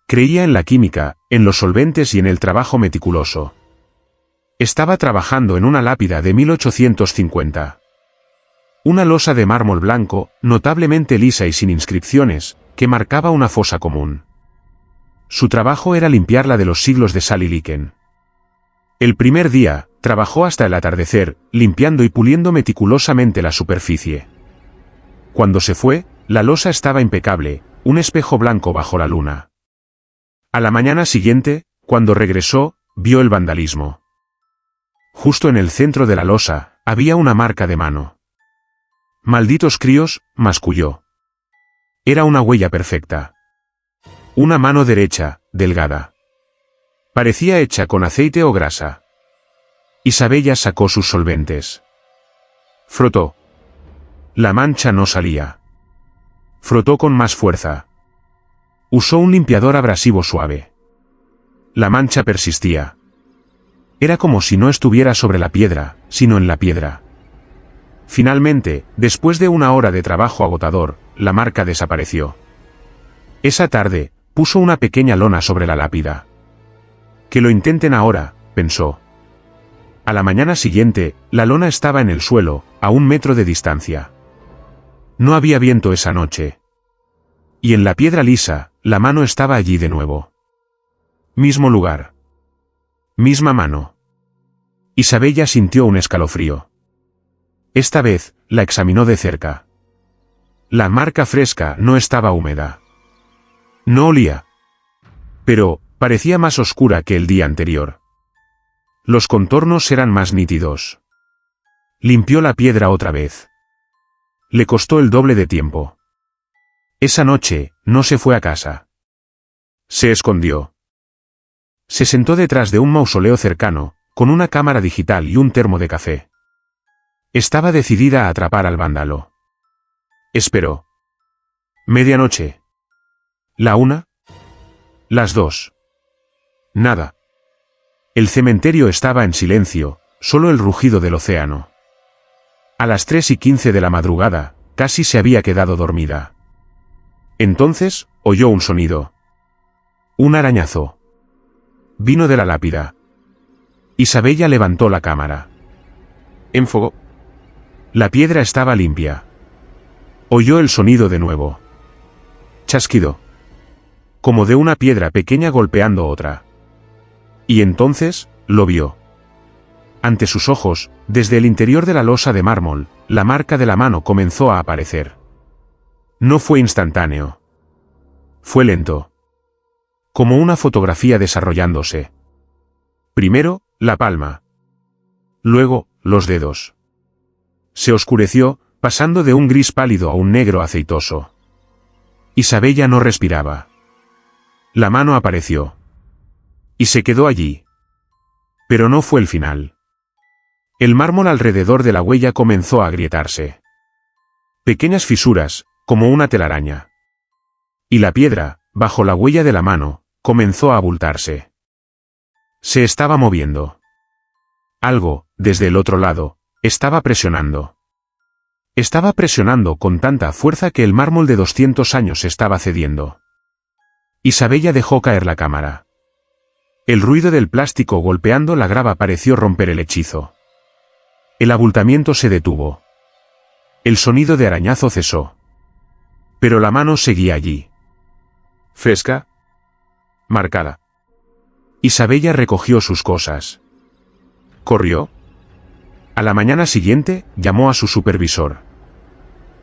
S1: Creía en la química, en los solventes y en el trabajo meticuloso. Estaba trabajando en una lápida de 1850. Una losa de mármol blanco, notablemente lisa y sin inscripciones, que marcaba una fosa común. Su trabajo era limpiarla de los siglos de sal y líquen. El primer día, trabajó hasta el atardecer, limpiando y puliendo meticulosamente la superficie. Cuando se fue, la losa estaba impecable, un espejo blanco bajo la luna. A la mañana siguiente, cuando regresó, vio el vandalismo. Justo en el centro de la losa, había una marca de mano. «Malditos críos», masculló. Era una huella perfecta. Una mano derecha, delgada. Parecía hecha con aceite o grasa. Isabella sacó sus solventes. Frotó. La mancha no salía. Frotó con más fuerza. Usó un limpiador abrasivo suave. La mancha persistía. Era como si no estuviera sobre la piedra, sino en la piedra. Finalmente, después de una hora de trabajo agotador, la marca desapareció. Esa tarde, puso una pequeña lona sobre la lápida. «Que lo intenten ahora», pensó. A la mañana siguiente, la lona estaba en el suelo, a 1 metro de distancia. No había viento esa noche. Y en la piedra lisa, la mano estaba allí de nuevo. Mismo lugar. Misma mano. Isabella sintió un escalofrío. Esta vez, la examinó de cerca. La marca fresca no estaba húmeda. No olía. Pero, parecía más oscura que el día anterior. Los contornos eran más nítidos. Limpió la piedra otra vez. Le costó el doble de tiempo. Esa noche, no se fue a casa. Se escondió. Se sentó detrás de un mausoleo cercano, con una cámara digital y un termo de café. Estaba decidida a atrapar al vándalo. Esperó. Medianoche. La 1. Las 2. Nada. El cementerio estaba en silencio, solo el rugido del océano. A las 3:15 de la madrugada, casi se había quedado dormida. Entonces, oyó un sonido. Un arañazo. Vino de la lápida. Isabella levantó la cámara. Enfocó. La piedra estaba limpia. Oyó el sonido de nuevo. Chasquido. Como de una piedra pequeña golpeando otra. Y entonces, lo vio. Ante sus ojos, desde el interior de la losa de mármol, la marca de la mano comenzó a aparecer. No fue instantáneo. Fue lento. Como una fotografía desarrollándose. Primero, la palma. Luego, los dedos. Se oscureció, pasando de un gris pálido a un negro aceitoso. Isabella no respiraba. La mano apareció. Y se quedó allí. Pero no fue el final. El mármol alrededor de la huella comenzó a agrietarse. Pequeñas fisuras, como una telaraña. Y la piedra, bajo la huella de la mano, comenzó a abultarse. Se estaba moviendo. Algo, desde el otro lado, estaba presionando. Estaba presionando con tanta fuerza que el mármol de 200 años estaba cediendo. Isabella dejó caer la cámara. El ruido del plástico golpeando la grava pareció romper el hechizo. El abultamiento se detuvo. El sonido de arañazo cesó. Pero la mano seguía allí. Fresca. Marcada. Isabella recogió sus cosas. Corrió. A la mañana siguiente, llamó a su supervisor.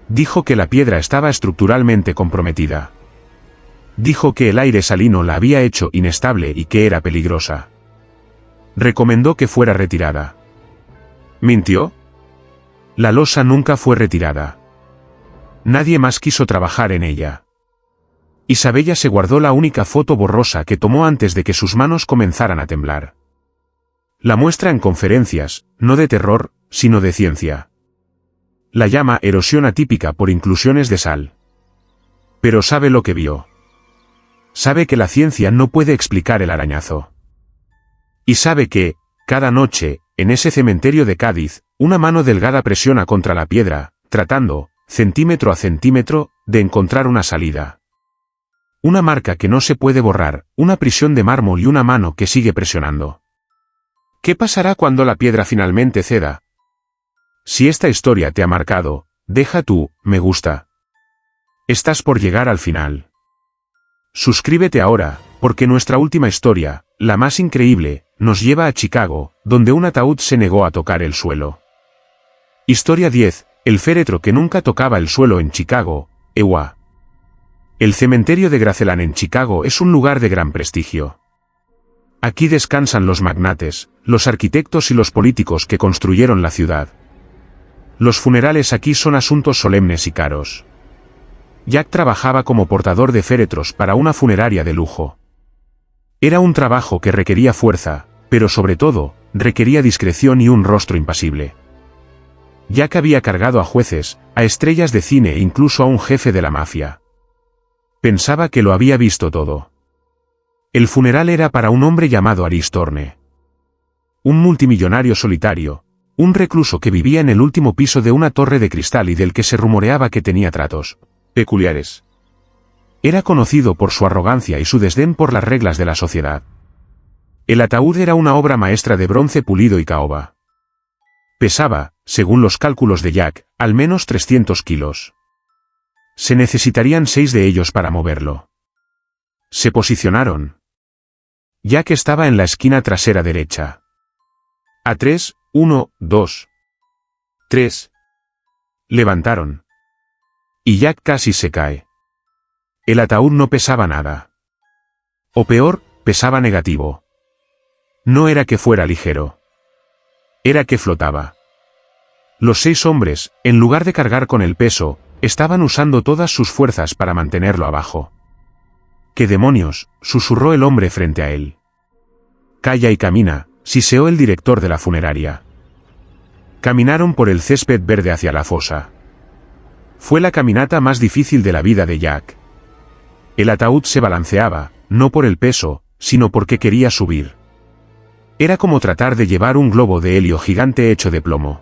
S1: Dijo que la piedra estaba estructuralmente comprometida. Dijo que el aire salino la había hecho inestable y que era peligrosa. Recomendó que fuera retirada. ¿Mintió? La losa nunca fue retirada. Nadie más quiso trabajar en ella. Isabella se guardó la única foto borrosa que tomó antes de que sus manos comenzaran a temblar. La muestra en conferencias, no de terror, sino de ciencia. La llama erosión atípica por inclusiones de sal. Pero sabe lo que vio. Sabe que la ciencia no puede explicar el arañazo. Y sabe que, cada noche, en ese cementerio de Cádiz, una mano delgada presiona contra la piedra, tratando, centímetro a centímetro, de encontrar una salida. Una marca que no se puede borrar, una prisión de mármol y una mano que sigue presionando. ¿Qué pasará cuando la piedra finalmente ceda? Si esta historia te ha marcado, deja tu me gusta. Estás por llegar al final. Suscríbete ahora, porque nuestra última historia, la más increíble, nos lleva a Chicago, donde un ataúd se negó a tocar el suelo. Historia 10, el féretro que nunca tocaba el suelo en Chicago, EWA. El cementerio de Graceland en Chicago es un lugar de gran prestigio. Aquí descansan los magnates, los arquitectos y los políticos que construyeron la ciudad. Los funerales aquí son asuntos solemnes y caros. Jack trabajaba como portador de féretros para una funeraria de lujo. Era un trabajo que requería fuerza, pero sobre todo, requería discreción y un rostro impasible. Jack había cargado a jueces, a estrellas de cine e incluso a un jefe de la mafia. Pensaba que lo había visto todo. El funeral era para un hombre llamado Aris Thorne. Un multimillonario solitario, un recluso que vivía en el último piso de una torre de cristal y del que se rumoreaba que tenía tratos peculiares. Era conocido por su arrogancia y su desdén por las reglas de la sociedad. El ataúd era una obra maestra de bronce pulido y caoba. Pesaba, según los cálculos de Jack, al menos 300 kilos. Se necesitarían 6 de ellos para moverlo. Se posicionaron. Jack estaba en la esquina trasera derecha. A 3, 1, 2. 3. Levantaron. Y Jack casi se cae. El ataúd no pesaba nada. O peor, pesaba negativo. No era que fuera ligero. Era que flotaba. Los 6 hombres, en lugar de cargar con el peso, estaban usando todas sus fuerzas para mantenerlo abajo. ¿Qué demonios?, susurró el hombre frente a él. Calla y camina, siseó el director de la funeraria. Caminaron por el césped verde hacia la fosa. Fue la caminata más difícil de la vida de Jack. El ataúd se balanceaba, no por el peso, sino porque quería subir. Era como tratar de llevar un globo de helio gigante hecho de plomo.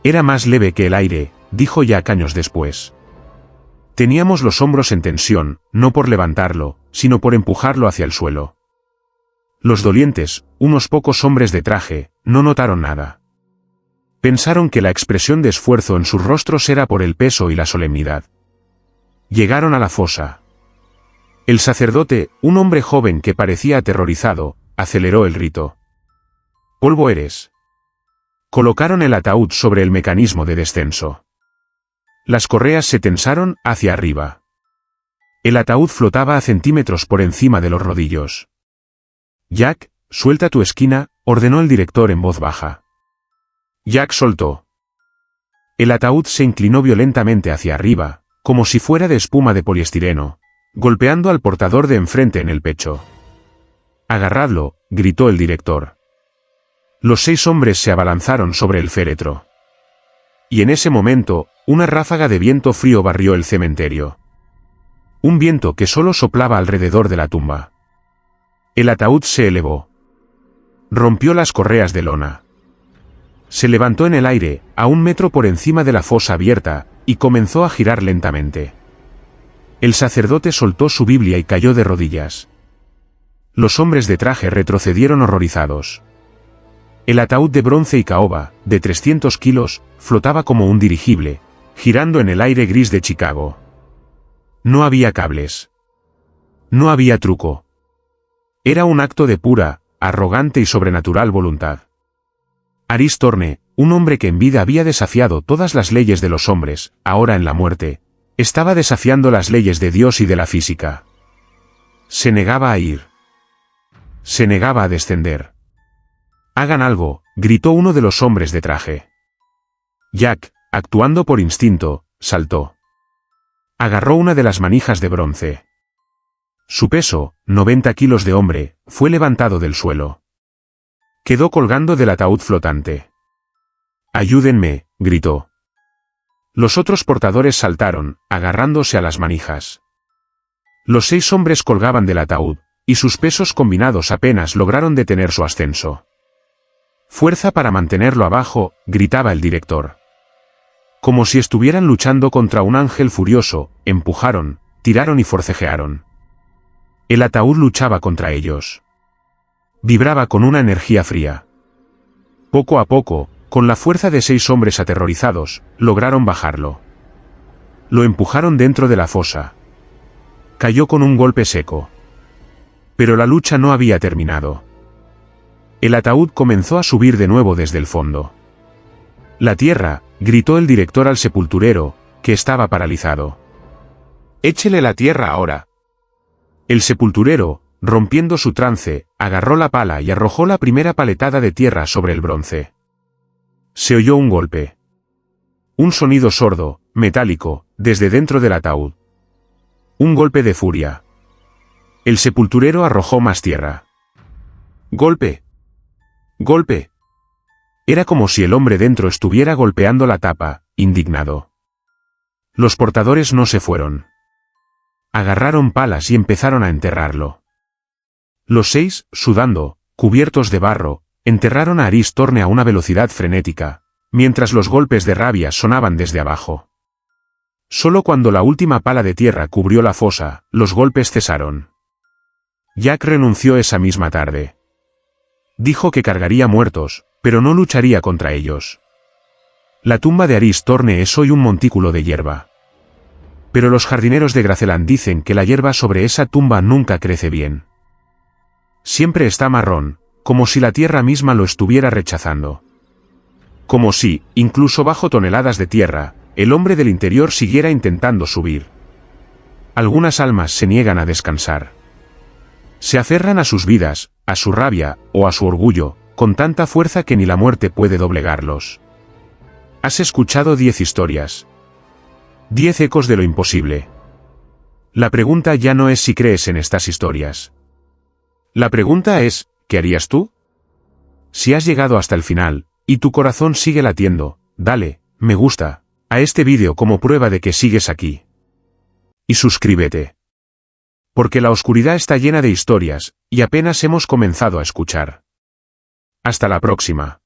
S1: Era más leve que el aire, dijo Jack años después. Teníamos los hombros en tensión, no por levantarlo, sino por empujarlo hacia el suelo. Los dolientes, unos pocos hombres de traje, no notaron nada. Pensaron que la expresión de esfuerzo en sus rostros era por el peso y la solemnidad. Llegaron a la fosa. El sacerdote, un hombre joven que parecía aterrorizado, aceleró el rito. «Polvo eres». Colocaron el ataúd sobre el mecanismo de descenso. Las correas se tensaron hacia arriba. El ataúd flotaba a centímetros por encima de los rodillos. «Jack, suelta tu esquina», ordenó el director en voz baja. Jack soltó. El ataúd se inclinó violentamente hacia arriba, como si fuera de espuma de poliestireno, golpeando al portador de enfrente en el pecho. «Agarradlo», gritó el director. Los 6 hombres se abalanzaron sobre el féretro. Y en ese momento, una ráfaga de viento frío barrió el cementerio. Un viento que solo soplaba alrededor de la tumba. El ataúd se elevó. Rompió las correas de lona. Se levantó en el aire, a 1 metro por encima de la fosa abierta, y comenzó a girar lentamente. El sacerdote soltó su Biblia y cayó de rodillas. Los hombres de traje retrocedieron horrorizados. El ataúd de bronce y caoba, de 300 kilos, flotaba como un dirigible, girando en el aire gris de Chicago. No había cables. No había truco. Era un acto de pura, arrogante y sobrenatural voluntad. Aris Thorne, un hombre que en vida había desafiado todas las leyes de los hombres, ahora en la muerte, estaba desafiando las leyes de Dios y de la física. Se negaba a ir. Se negaba a descender. «Hagan algo», gritó uno de los hombres de traje. Jack, actuando por instinto, saltó. Agarró una de las manijas de bronce. Su peso, 90 kilos de hombre, fue levantado del suelo. Quedó colgando del ataúd flotante. «Ayúdenme», gritó. Los otros portadores saltaron, agarrándose a las manijas. Los 6 hombres colgaban del ataúd, y sus pesos combinados apenas lograron detener su ascenso. «Fuerza para mantenerlo abajo», gritaba el director. Como si estuvieran luchando contra un ángel furioso, empujaron, tiraron y forcejearon. El ataúd luchaba contra ellos. Vibraba con una energía fría. Poco a poco, con la fuerza de 6 hombres aterrorizados, lograron bajarlo. Lo empujaron dentro de la fosa. Cayó con un golpe seco. Pero la lucha no había terminado. El ataúd comenzó a subir de nuevo desde el fondo. «La tierra», gritó el director al sepulturero, que estaba paralizado. «Échele la tierra ahora». El sepulturero, rompiendo su trance, agarró la pala y arrojó la primera paletada de tierra sobre el bronce. Se oyó un golpe. Un sonido sordo, metálico, desde dentro del ataúd. Un golpe de furia. El sepulturero arrojó más tierra. «¡Golpe! ¡Golpe!». Era como si el hombre dentro estuviera golpeando la tapa, indignado. Los portadores no se fueron. Agarraron palas y empezaron a enterrarlo. Los 6, sudando, cubiertos de barro, enterraron a Aris Thorne a una velocidad frenética, mientras los golpes de rabia sonaban desde abajo. Solo cuando la última pala de tierra cubrió la fosa, los golpes cesaron. Jack renunció esa misma tarde. Dijo que cargaría muertos, pero no lucharía contra ellos. La tumba de Aris Thorne es hoy un montículo de hierba. Pero los jardineros de Graceland dicen que la hierba sobre esa tumba nunca crece bien. Siempre está marrón, como si la tierra misma lo estuviera rechazando. Como si, incluso bajo toneladas de tierra, el hombre del interior siguiera intentando subir. Algunas almas se niegan a descansar. Se aferran a sus vidas, a su rabia, o a su orgullo, con tanta fuerza que ni la muerte puede doblegarlos. Has escuchado 10 historias. 10 ecos de lo imposible. La pregunta ya no es si crees en estas historias. La pregunta es, ¿qué harías tú? Si has llegado hasta el final, Y tu corazón sigue latiendo, dale, me gusta, a este vídeo como prueba de que sigues aquí. Y suscríbete. Porque la oscuridad está llena de historias, y apenas hemos comenzado a escuchar. Hasta la próxima.